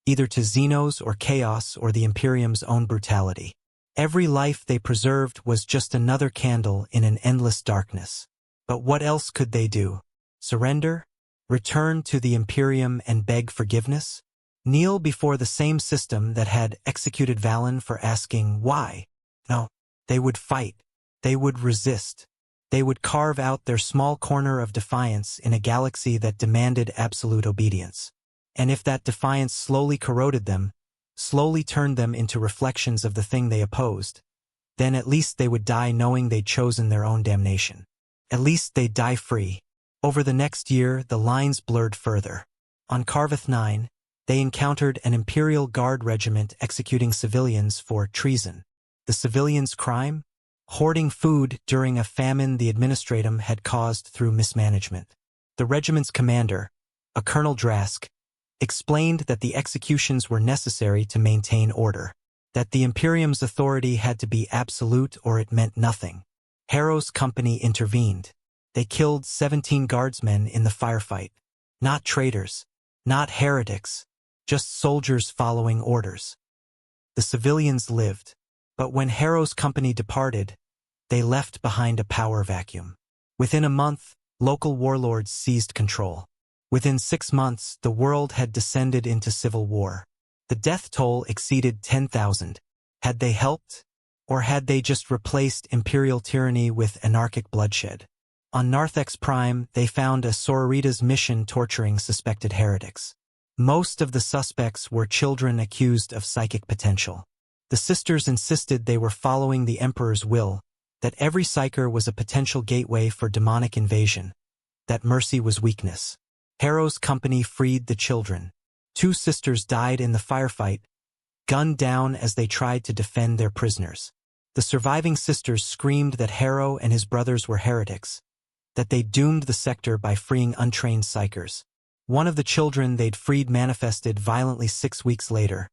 either to Xenos or chaos or the Imperium's own brutality. Every life they preserved was just another candle in an endless darkness. But what else could they do? Surrender? Return to the Imperium and beg forgiveness? Kneel before the same system that had executed Valen for asking why? No, they would fight. They would resist. They would carve out their small corner of defiance in a galaxy that demanded absolute obedience. And if that defiance slowly corroded them, slowly turned them into reflections of the thing they opposed, then at least they would die knowing they'd chosen their own damnation. At least they'd die free. Over the next year, the lines blurred further. On Carveth 9, they encountered an Imperial Guard regiment executing civilians for treason. The civilians' crime? Hoarding food during a famine the Administratum had caused through mismanagement. The regiment's commander, a Colonel Drask, explained that the executions were necessary to maintain order, that the Imperium's authority had to be absolute or it meant nothing. Harrow's company intervened. They killed 17 guardsmen in the firefight. Not traitors, not heretics, just soldiers following orders. The civilians lived. But when Harrow's company departed, they left behind a power vacuum. Within a month, local warlords seized control. Within 6 months, the world had descended into civil war. The death toll exceeded 10,000. Had they helped? Or had they just replaced imperial tyranny with anarchic bloodshed? On Narthex Prime, they found a Sororitas mission torturing suspected heretics. Most of the suspects were children accused of psychic potential. The sisters insisted they were following the Emperor's will, that every psyker was a potential gateway for demonic invasion, that mercy was weakness. Harrow's company freed the children. 2 sisters died in the firefight, gunned down as they tried to defend their prisoners. The surviving sisters screamed that Harrow and his brothers were heretics, that they doomed the sector by freeing untrained psykers. One of the children they'd freed manifested violently 6 weeks later,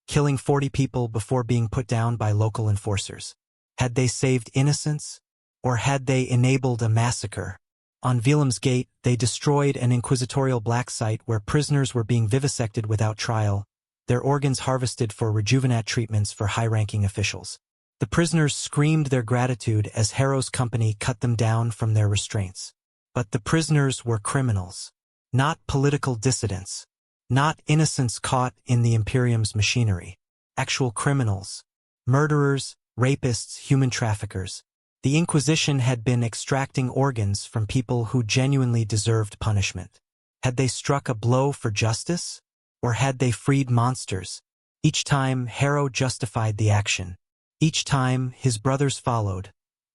killing 40 people before being put down by local enforcers. Had they saved innocents? Or had they enabled a massacre? On Velem's Gate, they destroyed an inquisitorial black site where prisoners were being vivisected without trial, their organs harvested for rejuvenate treatments for high-ranking officials. The prisoners screamed their gratitude as Harrow's company cut them down from their restraints. But the prisoners were criminals, not political dissidents, not innocents caught in the Imperium's machinery. Actual criminals, murderers, rapists, human traffickers. The Inquisition had been extracting organs from people who genuinely deserved punishment. Had they struck a blow for justice? Or had they freed monsters? Each time, Harrow justified the action. Each time, his brothers followed,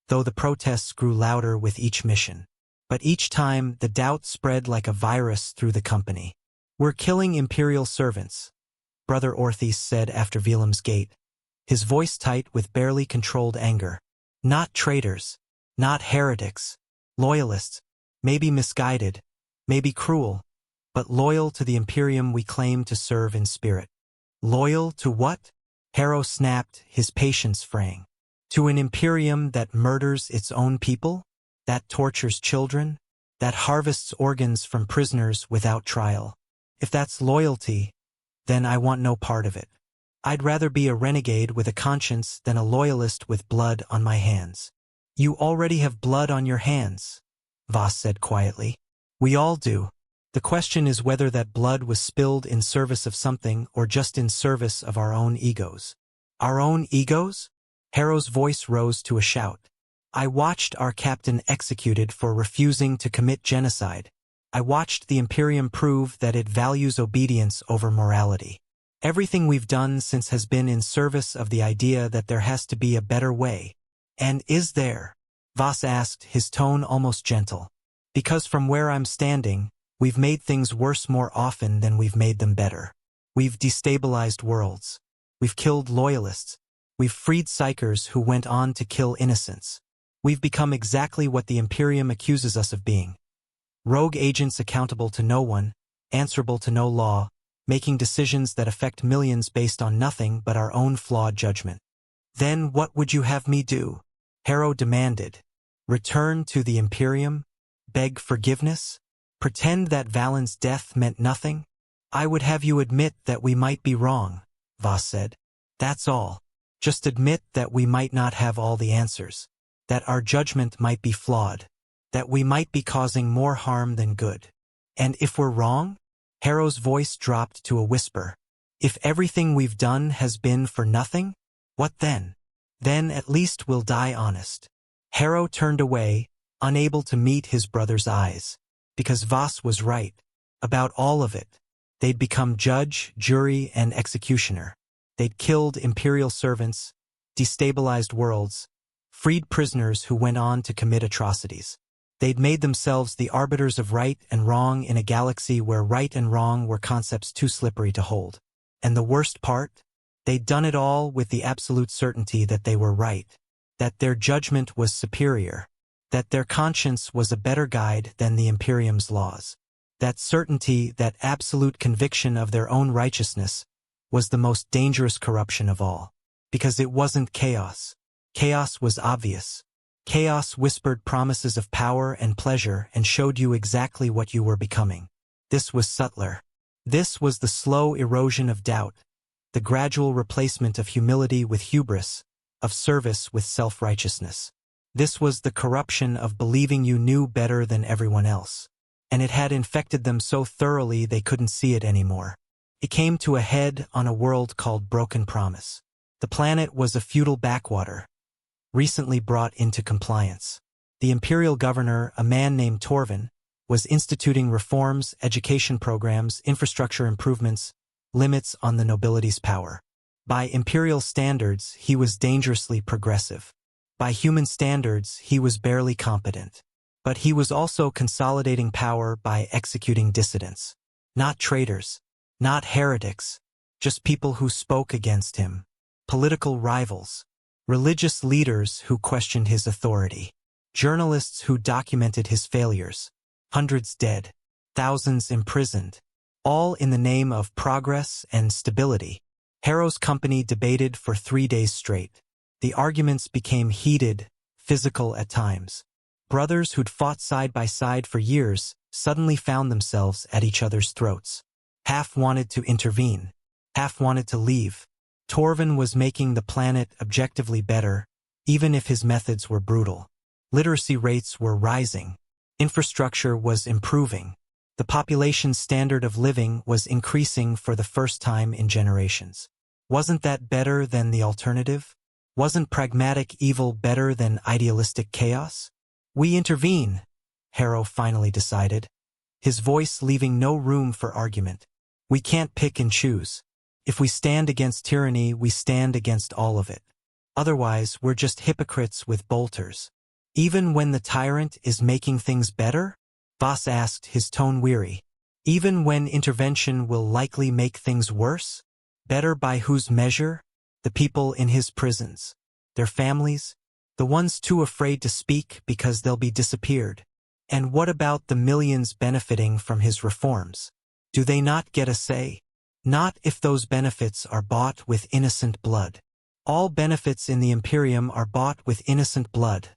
though the protests grew louder with each mission. But each time, the doubt spread like a virus through the company. We're killing Imperial servants, Brother Orthes said after Velem's Gate, his voice tight with barely controlled anger. Not traitors, not heretics, loyalists, maybe misguided, maybe cruel, but loyal to the Imperium we claim to serve in spirit. Loyal to what? Harrow snapped, his patience fraying. To an Imperium that murders its own people? That tortures children? That harvests organs from prisoners without trial? If that's loyalty, then I want no part of it. I'd rather be a renegade with a conscience than a loyalist with blood on my hands. You already have blood on your hands, Voss said quietly. We all do. The question is whether that blood was spilled in service of something or just in service of our own egos. Our own egos? Harrow's voice rose to a shout. I watched our captain executed for refusing to commit genocide. I watched the Imperium prove that it values obedience over morality. Everything we've done since has been in service of the idea that there has to be a better way. And is there? Voss asked, his tone almost gentle. Because from where I'm standing, we've made things worse more often than we've made them better. We've destabilized worlds. We've killed loyalists. We've freed psychers who went on to kill innocents. We've become exactly what the Imperium accuses us of being. Rogue agents accountable to no one, answerable to no law, making decisions that affect millions based on nothing but our own flawed judgment. Then what would you have me do? Harrow demanded. Return to the Imperium? Beg forgiveness? Pretend that Valen's death meant nothing? I would have you admit that we might be wrong, Voss said. That's all. Just admit that we might not have all the answers. That our judgment might be flawed. That we might be causing more harm than good. And if we're wrong? Harrow's voice dropped to a whisper. If everything we've done has been for nothing? What then? Then at least we'll die honest. Harrow turned away, unable to meet his brother's eyes. Because Voss was right. About all of it. They'd become judge, jury, and executioner. They'd killed Imperial servants, destabilized worlds, freed prisoners who went on to commit atrocities. They'd made themselves the arbiters of right and wrong in a galaxy where right and wrong were concepts too slippery to hold. And the worst part? They'd done it all with the absolute certainty that they were right, that their judgment was superior, that their conscience was a better guide than the Imperium's laws. That certainty, that absolute conviction of their own righteousness, was the most dangerous corruption of all. Because it wasn't chaos. Chaos was obvious. Chaos whispered promises of power and pleasure and showed you exactly what you were becoming. This was subtler. This was the slow erosion of doubt, the gradual replacement of humility with hubris, of service with self-righteousness. This was the corruption of believing you knew better than everyone else. And it had infected them so thoroughly they couldn't see it anymore. It came to a head on a world called Broken Promise. The planet was a feudal backwater, recently brought into compliance. The Imperial governor, a man named Torvin, was instituting reforms, education programs, infrastructure improvements, limits on the nobility's power. By Imperial standards, he was dangerously progressive. By human standards, he was barely competent. But he was also consolidating power by executing dissidents. Not traitors, not heretics, just people who spoke against him. Political rivals. Religious leaders who questioned his authority. Journalists who documented his failures. Hundreds dead. Thousands imprisoned. All in the name of progress and stability. Harrow's company debated for 3 days straight. The arguments became heated, physical at times. Brothers who'd fought side by side for years suddenly found themselves at each other's throats. Half wanted to intervene. Half wanted to leave. Torvin was making the planet objectively better, even if his methods were brutal. Literacy rates were rising. Infrastructure was improving. The population's standard of living was increasing for the first time in generations. Wasn't that better than the alternative? Wasn't pragmatic evil better than idealistic chaos? We intervene, Harrow finally decided, his voice leaving no room for argument. We can't pick and choose. If we stand against tyranny, we stand against all of it. Otherwise, we're just hypocrites with bolters. Even when the tyrant is making things better? Voss asked, his tone weary. Even when intervention will likely make things worse? Better by whose measure? The people in his prisons. Their families? The ones too afraid to speak because they'll be disappeared. And what about the millions benefiting from his reforms? Do they not get a say? Not if those benefits are bought with innocent blood. All benefits in the Imperium are bought with innocent blood,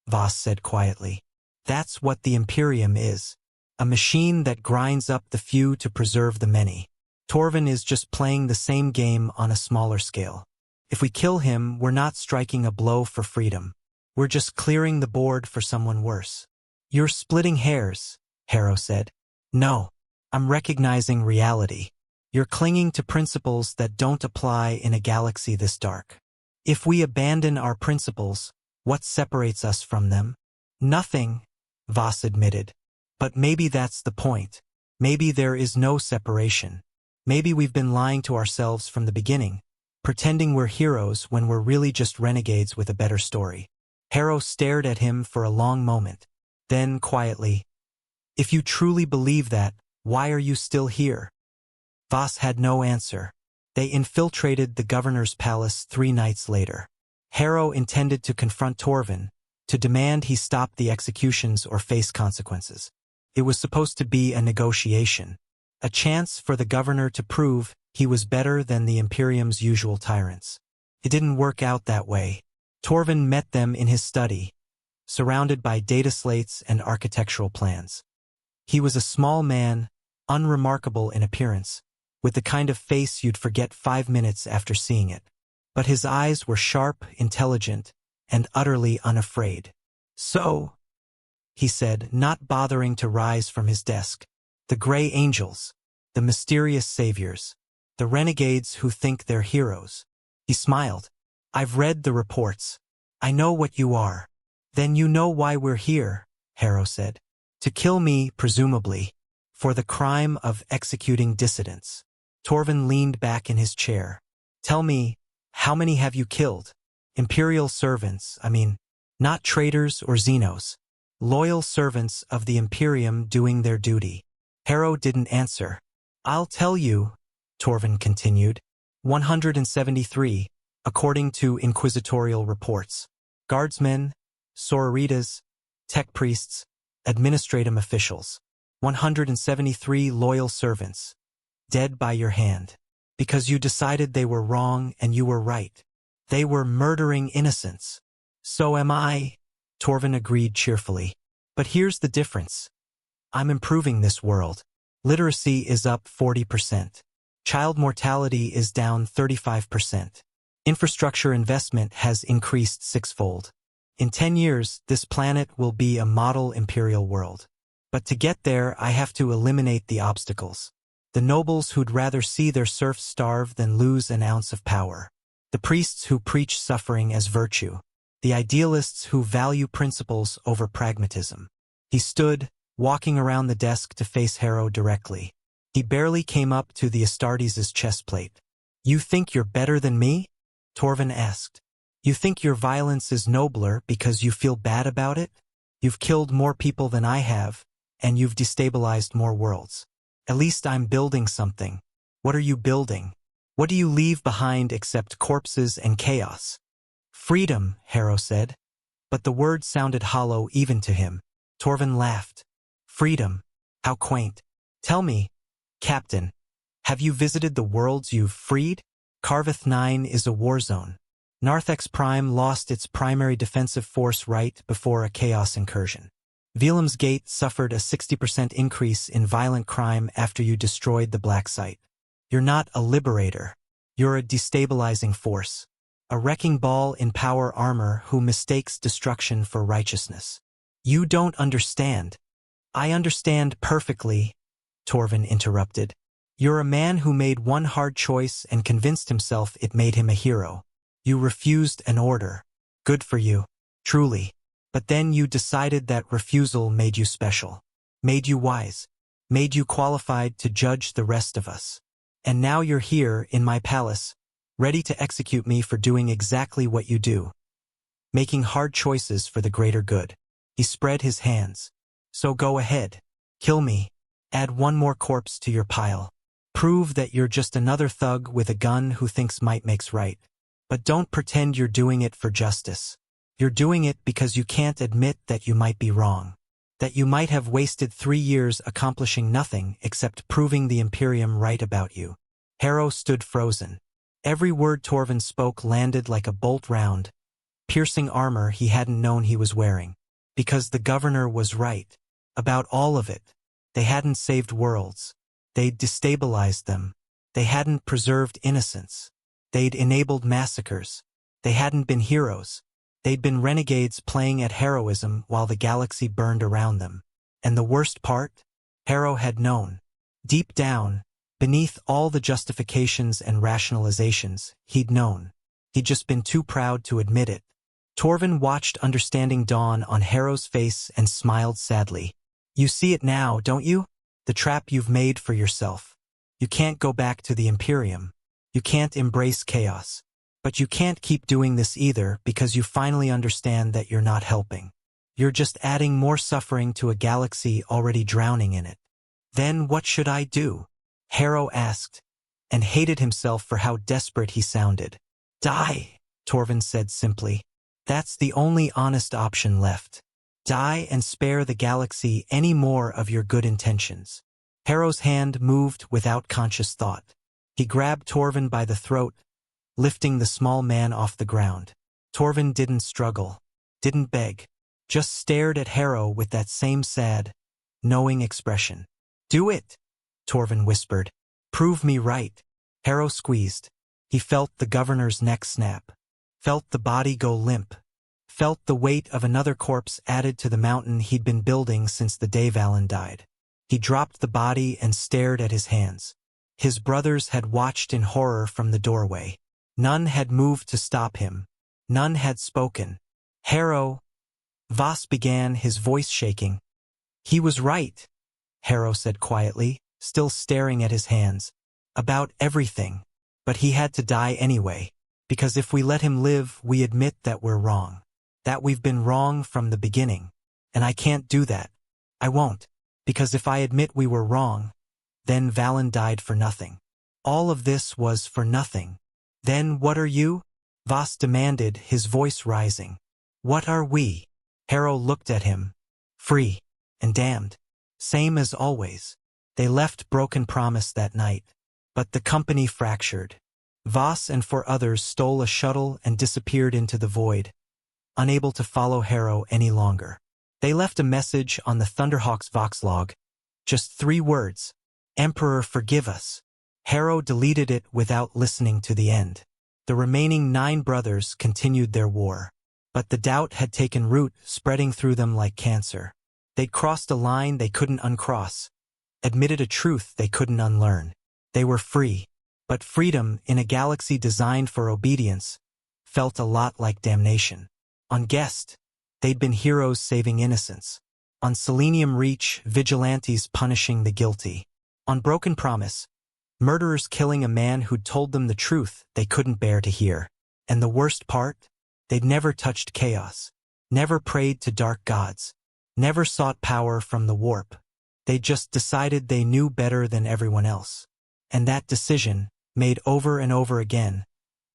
Voss said quietly. That's what the Imperium is. A machine that grinds up the few to preserve the many. Torvin is just playing the same game on a smaller scale. If we kill him, we're not striking a blow for freedom. We're just clearing the board for someone worse. You're splitting hairs, Harrow said. No, I'm recognizing reality. You're clinging to principles that don't apply in a galaxy this dark. If we abandon our principles, what separates us from them? Nothing, Voss admitted. But maybe that's the point. Maybe there is no separation. Maybe we've been lying to ourselves from the beginning, pretending we're heroes when we're really just renegades with a better story. Harrow stared at him for a long moment. Then, quietly, "If you truly believe that, why are you still here?" Voss had no answer. They infiltrated the governor's palace 3 nights later. Harrow intended to confront Torvin, to demand he stop the executions or face consequences. It was supposed to be a negotiation, a chance for the governor to prove he was better than the Imperium's usual tyrants. It didn't work out that way. Torvin met them in his study, surrounded by data slates and architectural plans. He was a small man, unremarkable in appearance, with the kind of face you'd forget 5 minutes after seeing it. But his eyes were sharp, intelligent, and utterly unafraid. "So," he said, not bothering to rise from his desk, "the Grey Angels, the mysterious saviors, the renegades who think they're heroes." He smiled. "I've read the reports. I know what you are." "Then you know why we're here," Harrow said. "To kill me, presumably, for the crime of executing dissidents." Torvin leaned back in his chair. "Tell me, how many have you killed? Imperial servants, I mean, not traitors or Xenos. Loyal servants of the Imperium doing their duty." Harrow didn't answer. "I'll tell you," Torvin continued. 173, according to inquisitorial reports. Guardsmen, sororitas, tech priests, administrative officials. 173 loyal servants, dead by your hand. Because you decided they were wrong and you were right. They were murdering innocents. "So am I," Torvin agreed cheerfully. "But here's the difference. I'm improving this world. Literacy is up 40%. Child mortality is down 35%. Infrastructure investment has increased 6-fold. In 10 years, this planet will be a model imperial world. But to get there, I have to eliminate the obstacles. The nobles who'd rather see their serfs starve than lose an ounce of power. The priests who preach suffering as virtue. The idealists who value principles over pragmatism." He stood, walking around the desk to face Harrow directly. He barely came up to the Astartes' chestplate. "You think you're better than me?" Torvin asked. "You think your violence is nobler because you feel bad about it? You've killed more people than I have, and you've destabilized more worlds. At least I'm building something. What are you building? What do you leave behind except corpses and chaos?" "Freedom," Harrow said. But the word sounded hollow even to him. Torvin laughed. "Freedom? How quaint. Tell me, Captain, have you visited the worlds you've freed? Carveth 9 is a war zone. Narthex Prime lost its primary defensive force right before a chaos incursion. Velem's Gate suffered a 60% increase in violent crime after you destroyed the Black Site. You're not a liberator. You're a destabilizing force. A wrecking ball in power armor who mistakes destruction for righteousness. You don't understand." "I understand perfectly," Torvin interrupted. "You're a man who made one hard choice and convinced himself it made him a hero. You refused an order. Good for you, truly. But then you decided that refusal made you special, made you wise, made you qualified to judge the rest of us. And now you're here in my palace, ready to execute me for doing exactly what you do, making hard choices for the greater good." He spread his hands. "So go ahead. Kill me. Add one more corpse to your pile. Prove that you're just another thug with a gun who thinks might makes right. But don't pretend you're doing it for justice. You're doing it because you can't admit that you might be wrong. That you might have wasted 3 years accomplishing nothing except proving the Imperium right about you." Harrow stood frozen. Every word Torvin spoke landed like a bolt round, piercing armor he hadn't known he was wearing. Because the governor was right. About all of it. They hadn't saved worlds. They'd destabilized them. They hadn't preserved innocence. They'd enabled massacres. They hadn't been heroes. They'd been renegades playing at heroism while the galaxy burned around them. And the worst part? Harrow had known. Deep down, beneath all the justifications and rationalizations, he'd known. He'd just been too proud to admit it. Torvin watched understanding dawn on Harrow's face and smiled sadly. You see it now, don't you? The trap you've made for yourself. You can't go back to the Imperium. You can't embrace chaos. But you can't keep doing this either because you finally understand that you're not helping. You're just adding more suffering to a galaxy already drowning in it. Then what should I do? Harrow asked, and hated himself for how desperate he sounded. Die, Torvin said simply. That's the only honest option left. Die and spare the galaxy any more of your good intentions. Harrow's hand moved without conscious thought. He grabbed Torvin by the throat, lifting the small man off the ground. Torvin didn't struggle, didn't beg, just stared at Harrow with that same sad, knowing expression. Do it, Torvin whispered. Prove me right. Harrow squeezed. He felt the governor's neck snap, felt the body go limp, felt the weight of another corpse added to the mountain he'd been building since the day Valen died. He dropped the body and stared at his hands. His brothers had watched in horror from the doorway. None had moved to stop him. None had spoken. Harrow, Voss began, his voice shaking. He was right, Harrow said quietly, still staring at his hands. About everything. But he had to die anyway, because if we let him live, we admit that we're wrong. That we've been wrong from the beginning. And I can't do that. I won't. Because if I admit we were wrong, then Valen died for nothing. All of this was for nothing. Then what are you? Voss demanded, his voice rising. What are we? Harrow looked at him. Free. And damned. Same as always. They left Broken Promise that night. But the company fractured. Voss and 4 others stole a shuttle and disappeared into the void, unable to follow Harrow any longer. They left a message on the Thunderhawk's Vox log. Just 3 words. Emperor, forgive us. Harrow deleted it without listening to the end. The remaining 9 brothers continued their war. But the doubt had taken root, spreading through them like cancer. They'd crossed a line they couldn't uncross, admitted a truth they couldn't unlearn. They were free. But freedom, in a galaxy designed for obedience, felt a lot like damnation. On Guest, they'd been heroes saving innocents. On Selenium Reach, vigilantes punishing the guilty. On Broken Promise, murderers killing a man who'd told them the truth they couldn't bear to hear. And the worst part? They'd never touched chaos, never prayed to dark gods, never sought power from the warp. They just decided they knew better than everyone else. And that decision, made over and over again,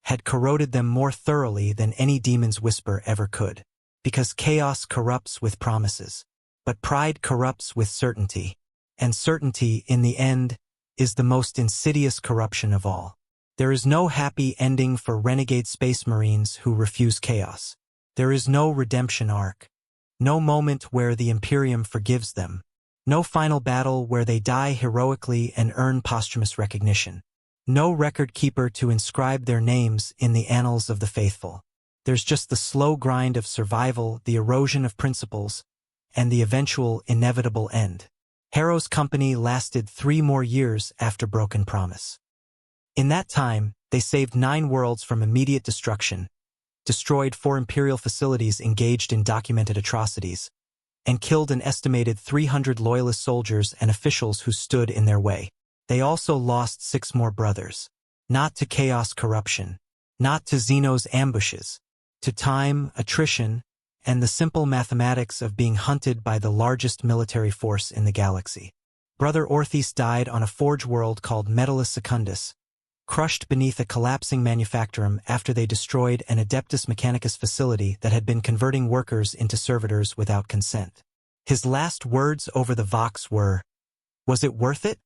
had corroded them more thoroughly than any demon's whisper ever could. Because chaos corrupts with promises. But pride corrupts with certainty. And certainty, in the end, is the most insidious corruption of all. There is no happy ending for renegade space marines who refuse chaos. There is no redemption arc. No moment where the Imperium forgives them. No final battle where they die heroically and earn posthumous recognition. No record keeper to inscribe their names in the annals of the faithful. There's just the slow grind of survival, the erosion of principles, and the eventual inevitable end. Harrow's company lasted 3 more years after Broken Promise. In that time, they saved 9 worlds from immediate destruction, destroyed 4 Imperial facilities engaged in documented atrocities, and killed an estimated 300 loyalist soldiers and officials who stood in their way. They also lost 6 more brothers. Not to chaos corruption, not to Xeno's ambushes, to time, attrition, and the simple mathematics of being hunted by the largest military force in the galaxy. Brother Orthes died on a forge world called Metallus Secundus, crushed beneath a collapsing manufactorum after they destroyed an Adeptus Mechanicus facility that had been converting workers into servitors without consent. His last words over the Vox were, "Was it worth it?"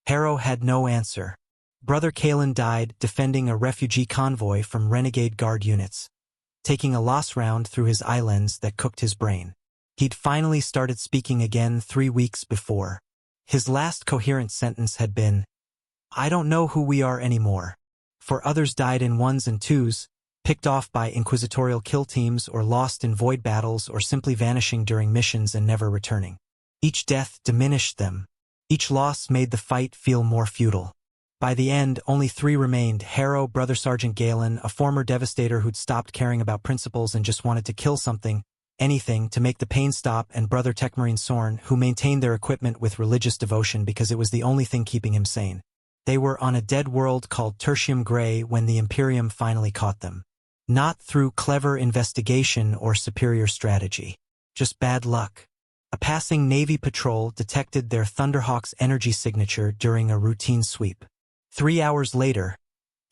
Harrow had no answer. Brother Kalen died defending a refugee convoy from renegade guard units, taking a loss round through his eye lens that cooked his brain. He'd finally started speaking again 3 weeks before. His last coherent sentence had been, I don't know who we are anymore. For others died in ones and twos, picked off by inquisitorial kill teams or lost in void battles or simply vanishing during missions and never returning. Each death diminished them. Each loss made the fight feel more futile. By the end, only 3 remained: Harrow, Brother Sergeant Galen, a former devastator who'd stopped caring about principles and just wanted to kill something, anything, to make the pain stop, and Brother Techmarine Sorn, who maintained their equipment with religious devotion because it was the only thing keeping him sane. They were on a dead world called Tertium Grey when the Imperium finally caught them. Not through clever investigation or superior strategy. Just bad luck. A passing Navy patrol detected their Thunderhawk's energy signature during a routine sweep. 3 hours later,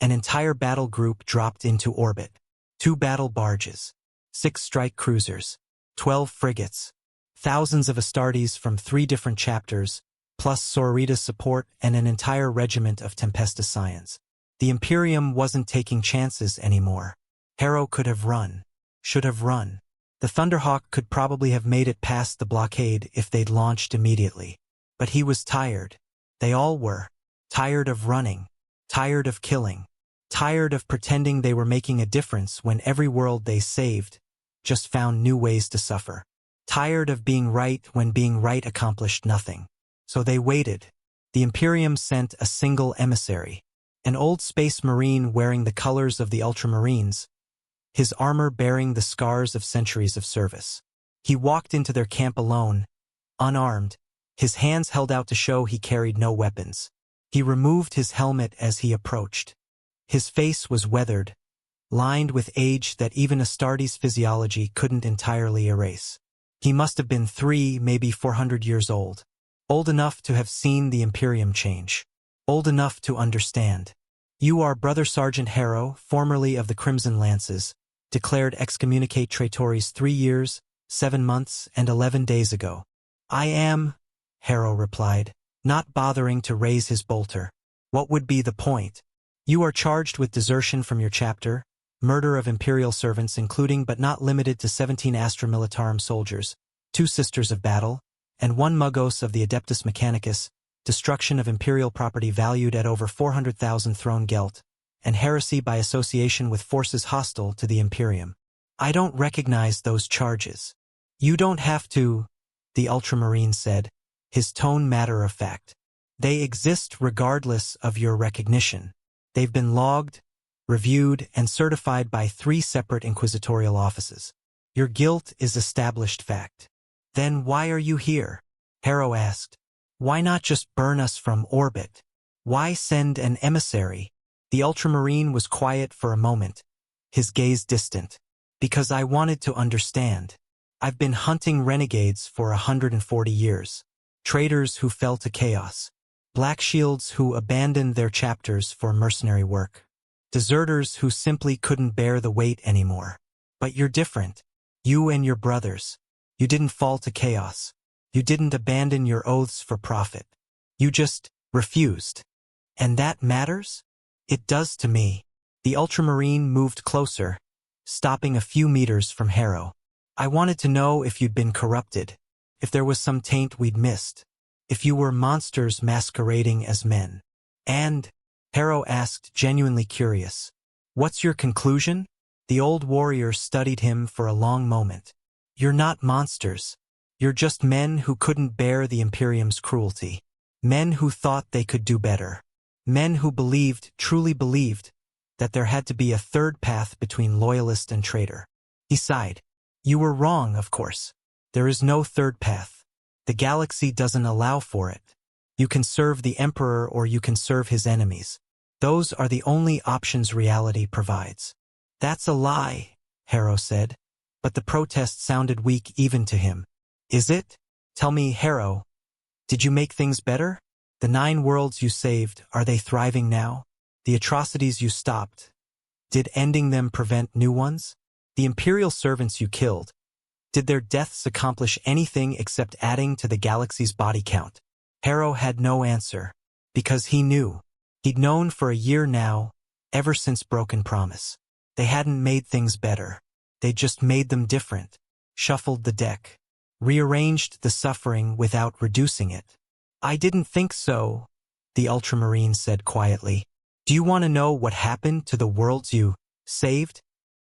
an entire battle group dropped into orbit. 2 battle barges, 6 strike cruisers, 12 frigates, thousands of Astartes from 3 different chapters, plus Sororita's support and an entire regiment of Tempesta Scions. The Imperium wasn't taking chances anymore. Harrow could have run. Should have run. The Thunderhawk could probably have made it past the blockade if they'd launched immediately. But he was tired. They all were. Tired of running. Tired of killing. Tired of pretending they were making a difference when every world they saved just found new ways to suffer. Tired of being right when being right accomplished nothing. So they waited. The Imperium sent a single emissary. An old space marine wearing the colors of the Ultramarines, his armor bearing the scars of centuries of service. He walked into their camp alone, unarmed, his hands held out to show he carried no weapons. He removed his helmet as he approached. His face was weathered, lined with age that even Astartes' physiology couldn't entirely erase. He must have been 3, maybe 400 years old. Old enough to have seen the Imperium change. Old enough to understand. You are Brother Sergeant Harrow, formerly of the Crimson Lances, declared excommunicate traitores 3 years, 7 months, and 11 days ago. I am, Harrow replied, not bothering to raise his bolter. What would be the point? You are charged with desertion from your chapter, murder of Imperial servants including but not limited to 17 Astra Militarum soldiers, 2 Sisters of Battle, and 1 Muggos of the Adeptus Mechanicus, destruction of Imperial property valued at over 400,000 throne gelt, and heresy by association with forces hostile to the Imperium. I don't recognize those charges. You don't have to, the Ultramarine said, his tone matter-of-fact. They exist regardless of your recognition. They've been logged, reviewed, and certified by 3 separate inquisitorial offices. Your guilt is established fact. Then why are you here? Harrow asked. Why not just burn us from orbit? Why send an emissary? The Ultramarine was quiet for a moment, his gaze distant. Because I wanted to understand. I've been hunting renegades for 140 years. Traitors who fell to chaos. Black Shields who abandoned their chapters for mercenary work. Deserters who simply couldn't bear the weight anymore. But you're different. You and your brothers. You didn't fall to chaos. You didn't abandon your oaths for profit. You just refused. And that matters? It does to me. The Ultramarine moved closer, stopping a few meters from Harrow. I wanted to know if you'd been corrupted, if there was some taint we'd missed, if you were monsters masquerading as men. And, Harrow asked, genuinely curious, what's your conclusion? The old warrior studied him for a long moment. You're not monsters. You're just men who couldn't bear the Imperium's cruelty. Men who thought they could do better. Men who believed, truly believed, that there had to be a third path between loyalist and traitor. He sighed. You were wrong, of course. There is no third path. The galaxy doesn't allow for it. You can serve the Emperor or you can serve his enemies. Those are the only options reality provides. That's a lie, Harrow said, but the protest sounded weak even to him. Is it? Tell me, Harrow, did you make things better? The 9 worlds you saved, are they thriving now? The atrocities you stopped, did ending them prevent new ones? The Imperial servants you killed, did their deaths accomplish anything except adding to the galaxy's body count? Harrow had no answer, because he knew. He'd known for a year now, ever since Broken Promise. They hadn't made things better. They just made them different, shuffled the deck, rearranged the suffering without reducing it. I didn't think so, the Ultramarine said quietly. Do you want to know what happened to the worlds you saved?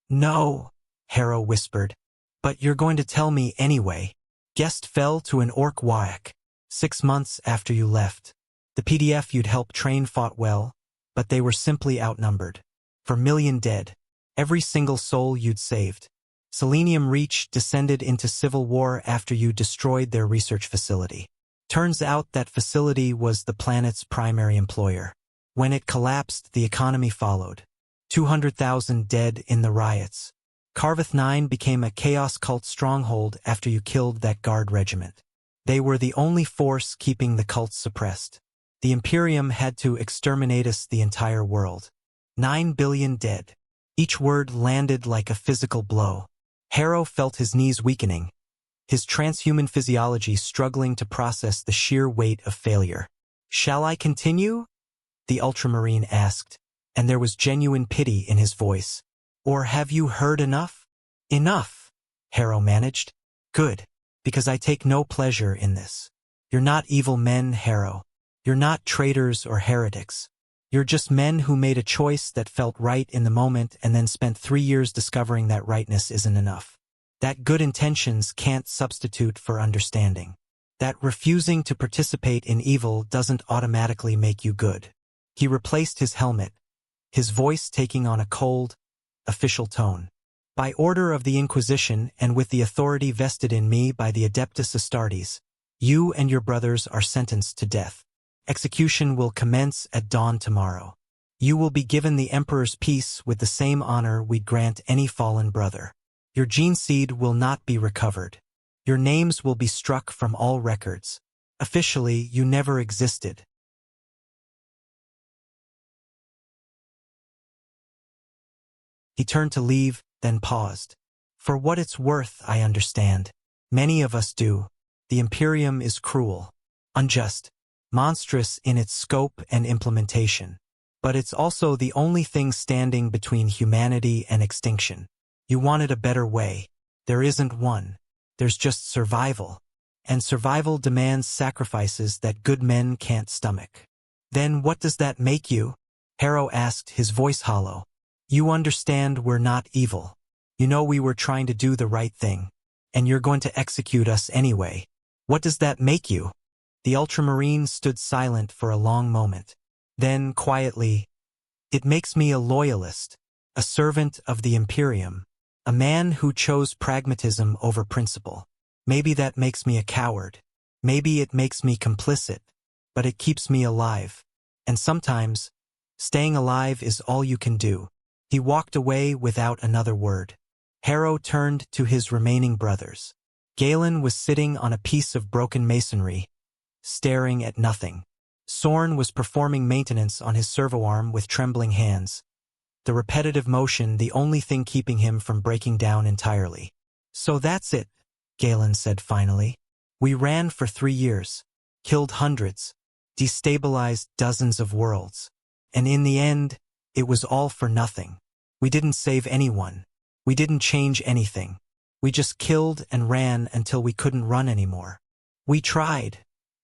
No, Harrow whispered. But you're going to tell me anyway. Guest fell to an orc whack 6 months after you left. The PDF you'd helped train fought well, but they were simply outnumbered. 4 million dead. Every single soul you'd saved. Selenium Reach descended into civil war after you destroyed their research facility. Turns out that facility was the planet's primary employer. When it collapsed, the economy followed. 200,000 dead in the riots. Carveth 9 became a chaos cult stronghold after you killed that guard regiment. They were the only force keeping the cults suppressed. The Imperium had to exterminate us the entire world. 9 billion dead. Each word landed like a physical blow. Harrow felt his knees weakening, his transhuman physiology struggling to process the sheer weight of failure. Shall I continue? The Ultramarine asked, and there was genuine pity in his voice. Or have you heard enough? Enough, Harrow managed. Good, because I take no pleasure in this. You're not evil men, Harrow. You're not traitors or heretics. You're just men who made a choice that felt right in the moment and then spent 3 years discovering that rightness isn't enough. That good intentions can't substitute for understanding. That refusing to participate in evil doesn't automatically make you good. He replaced his helmet, his voice taking on a cold, official tone. By order of the Inquisition and with the authority vested in me by the Adeptus Astartes, you and your brothers are sentenced to death. Execution will commence at dawn tomorrow. You will be given the Emperor's peace with the same honor we'd grant any fallen brother. Your gene seed will not be recovered. Your names will be struck from all records. Officially, you never existed. He turned to leave, then paused. For what it's worth, I understand. Many of us do. The Imperium is cruel, unjust, monstrous in its scope and implementation. But it's also the only thing standing between humanity and extinction. You wanted a better way. There isn't one. There's just survival. And survival demands sacrifices that good men can't stomach. Then what does that make you? Harrow asked, his voice hollow. You understand we're not evil. You know we were trying to do the right thing. And you're going to execute us anyway. What does that make you? The Ultramarine stood silent for a long moment. Then, quietly, it makes me a loyalist, a servant of the Imperium, a man who chose pragmatism over principle. Maybe that makes me a coward. Maybe it makes me complicit. But it keeps me alive. And sometimes, staying alive is all you can do. He walked away without another word. Harrow turned to his remaining brothers. Galen was sitting on a piece of broken masonry, staring at nothing. Sorn was performing maintenance on his servoarm with trembling hands, the repetitive motion the only thing keeping him from breaking down entirely. So that's it, Galen said finally. We ran for 3 years, killed hundreds, destabilized dozens of worlds. And in the end, it was all for nothing. We didn't save anyone. We didn't change anything. We just killed and ran until we couldn't run anymore. We tried,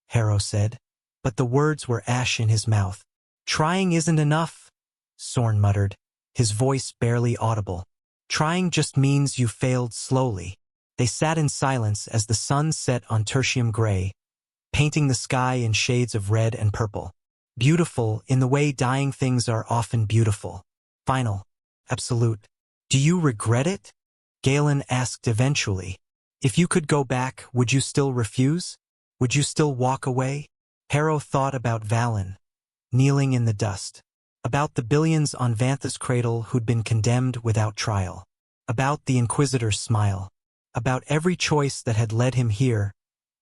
Harrow said, but the words were ash in his mouth. Trying isn't enough, Sorn muttered, his voice barely audible. Trying just means you failed slowly. They sat in silence as the sun set on tertium gray, painting the sky in shades of red and purple. Beautiful in the way dying things are often beautiful. Final. Absolute. Do you regret it? Galen asked eventually. If you could go back, would you still refuse? Would you still walk away? Harrow thought about Valen, kneeling in the dust. About the billions on Vantha's cradle who'd been condemned without trial. About the Inquisitor's smile. About every choice that had led him here,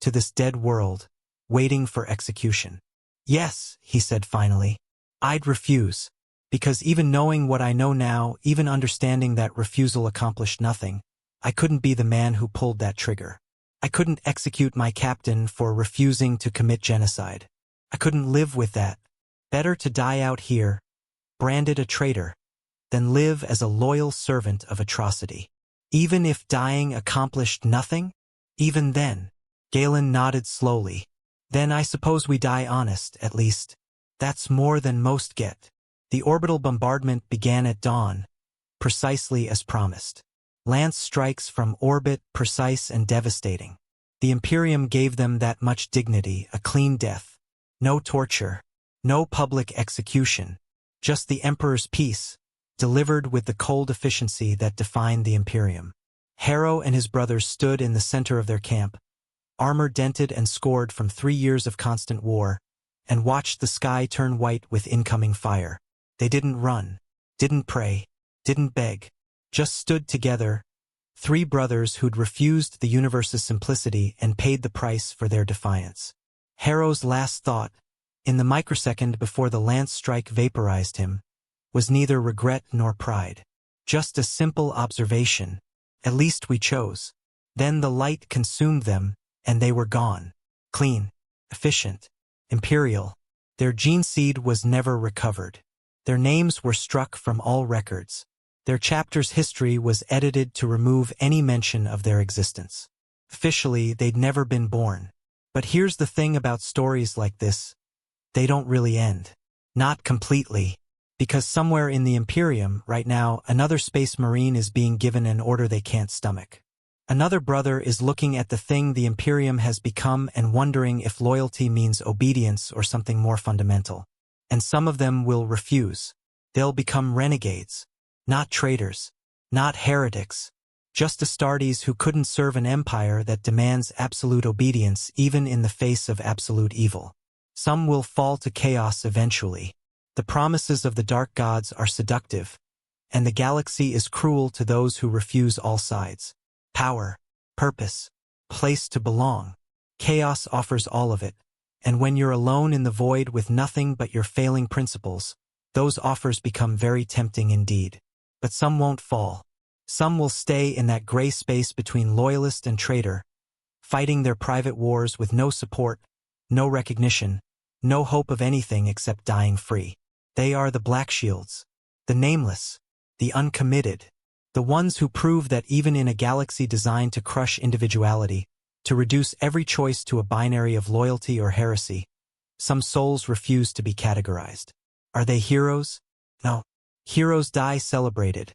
to this dead world, waiting for execution. Yes, he said finally. I'd refuse. Because even knowing what I know now, even understanding that refusal accomplished nothing, I couldn't be the man who pulled that trigger. I couldn't execute my captain for refusing to commit genocide. I couldn't live with that. Better to die out here, branded a traitor, than live as a loyal servant of atrocity. Even if dying accomplished nothing? Even then. Galen nodded slowly. Then I suppose we die honest, at least. That's more than most get. The orbital bombardment began at dawn, precisely as promised. Lance strikes from orbit, precise and devastating. The Imperium gave them that much dignity, a clean death. No torture, no public execution, just the Emperor's peace, delivered with the cold efficiency that defined the Imperium. Harrow and his brothers stood in the center of their camp, armor dented and scored from 3 years of constant war, and watched the sky turn white with incoming fire. They didn't run, didn't pray, didn't beg, just stood together, 3 brothers who'd refused the universe's simplicity and paid the price for their defiance. Harrow's last thought, in the microsecond before the lance strike vaporized him, was neither regret nor pride. Just a simple observation. At least we chose. Then the light consumed them, and they were gone. Clean, efficient, Imperial. Their gene seed was never recovered. Their names were struck from all records. Their chapter's history was edited to remove any mention of their existence. Officially, they'd never been born. But here's the thing about stories like this. They don't really end. Not completely. Because somewhere in the Imperium, right now, another space marine is being given an order they can't stomach. Another brother is looking at the thing the Imperium has become and wondering if loyalty means obedience or something more fundamental. And some of them will refuse. They'll become renegades. Not traitors. Not heretics. Just Astartes who couldn't serve an empire that demands absolute obedience even in the face of absolute evil. Some will fall to chaos eventually. The promises of the dark gods are seductive, and the galaxy is cruel to those who refuse all sides. Power, purpose, place to belong. Chaos offers all of it, and when you're alone in the void with nothing but your failing principles, those offers become very tempting indeed. But some won't fall. Some will stay in that gray space between loyalist and traitor, fighting their private wars with no support, no recognition, no hope of anything except dying free. They are the Black Shields, the nameless, the uncommitted, the ones who prove that even in a galaxy designed to crush individuality, to reduce every choice to a binary of loyalty or heresy, some souls refuse to be categorized. Are they heroes? No. Heroes die celebrated,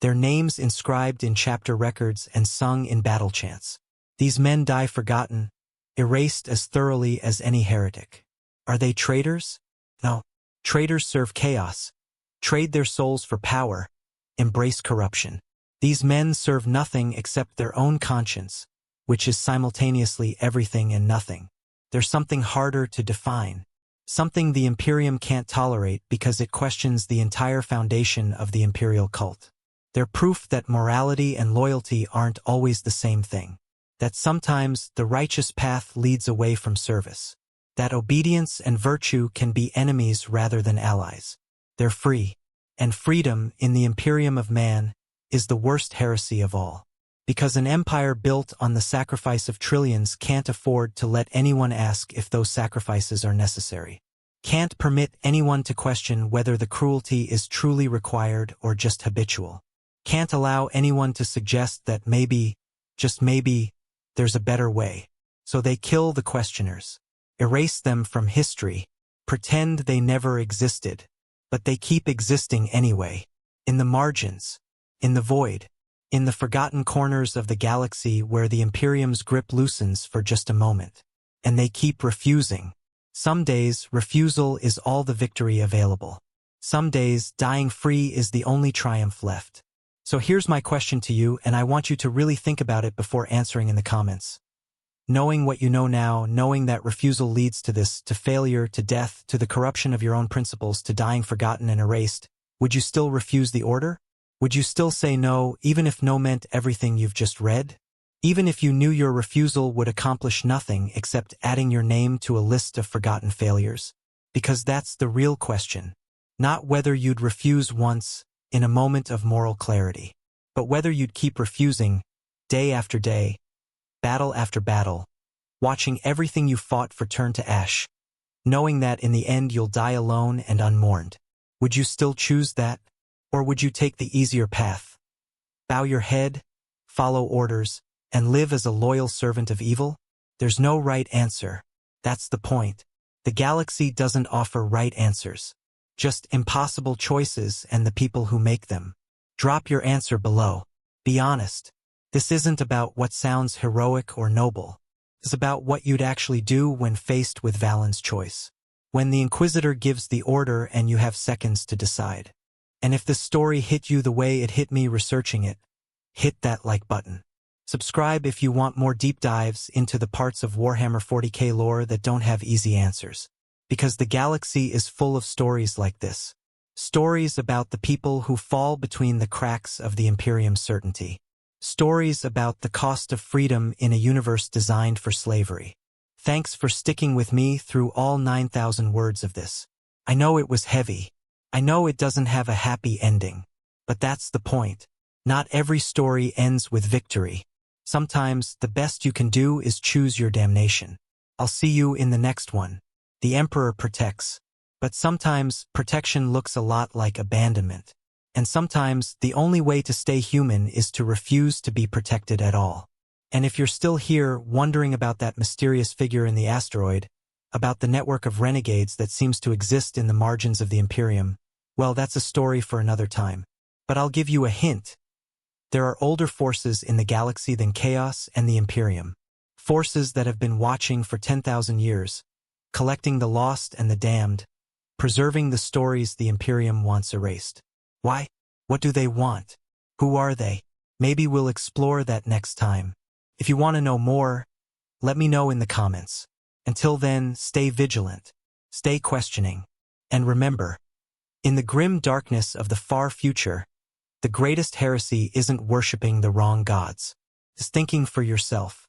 their names inscribed in chapter records and sung in battle chants. These men die forgotten, erased as thoroughly as any heretic. Are they traitors? No. Traitors serve chaos, trade their souls for power, embrace corruption. These men serve nothing except their own conscience, which is simultaneously everything and nothing. There's something harder to define, something the Imperium can't tolerate because it questions the entire foundation of the Imperial cult. They're proof that morality and loyalty aren't always the same thing, that sometimes the righteous path leads away from service, that obedience and virtue can be enemies rather than allies. They're free, and freedom in the Imperium of man is the worst heresy of all. Because an empire built on the sacrifice of trillions can't afford to let anyone ask if those sacrifices are necessary. Can't permit anyone to question whether the cruelty is truly required or just habitual. Can't allow anyone to suggest that maybe, just maybe, there's a better way. So they kill the questioners, erase them from history, pretend they never existed, but they keep existing anyway, in the margins, in the void, in the forgotten corners of the galaxy where the Imperium's grip loosens for just a moment. And they keep refusing. Some days, refusal is all the victory available. Some days, dying free is the only triumph left. So here's my question to you, and I want you to really think about it before answering in the comments. Knowing what you know now, knowing that refusal leads to this, to failure, to death, to the corruption of your own principles, to dying forgotten and erased, would you still refuse the order? Would you still say no, even if no meant everything you've just read? Even if you knew your refusal would accomplish nothing except adding your name to a list of forgotten failures? Because that's the real question. Not whether you'd refuse once, in a moment of moral clarity, but whether you'd keep refusing, day after day, battle after battle, watching everything you fought for turn to ash, knowing that in the end you'll die alone and unmourned. Would you still choose that? Or would you take the easier path? Bow your head, follow orders, and live as a loyal servant of evil? There's no right answer. That's the point. The galaxy doesn't offer right answers, just impossible choices and the people who make them. Drop your answer below. Be honest. This isn't about what sounds heroic or noble. It's about what you'd actually do when faced with Valen's choice. When the Inquisitor gives the order and you have seconds to decide. And if this story hit you the way it hit me researching it, hit that like button. Subscribe if you want more deep dives into the parts of Warhammer 40k lore that don't have easy answers. Because the galaxy is full of stories like this. Stories about the people who fall between the cracks of the Imperium's certainty. Stories about the cost of freedom in a universe designed for slavery. Thanks for sticking with me through all 9,000 words of this. I know it was heavy. I know it doesn't have a happy ending. But that's the point. Not every story ends with victory. Sometimes the best you can do is choose your damnation. I'll see you in the next one. The Emperor protects. But sometimes protection looks a lot like abandonment. And sometimes the only way to stay human is to refuse to be protected at all. And if you're still here wondering about that mysterious figure in the asteroid, about the network of renegades that seems to exist in the margins of the Imperium, well, that's a story for another time. But I'll give you a hint. There are older forces in the galaxy than Chaos and the Imperium. Forces that have been watching for 10,000 years, collecting the lost and the damned, preserving the stories the Imperium wants erased. Why? What do they want? Who are they? Maybe we'll explore that next time. If you want to know more, let me know in the comments. Until then, stay vigilant, stay questioning, and remember, in the grim darkness of the far future, the greatest heresy isn't worshipping the wrong gods. It's thinking for yourself.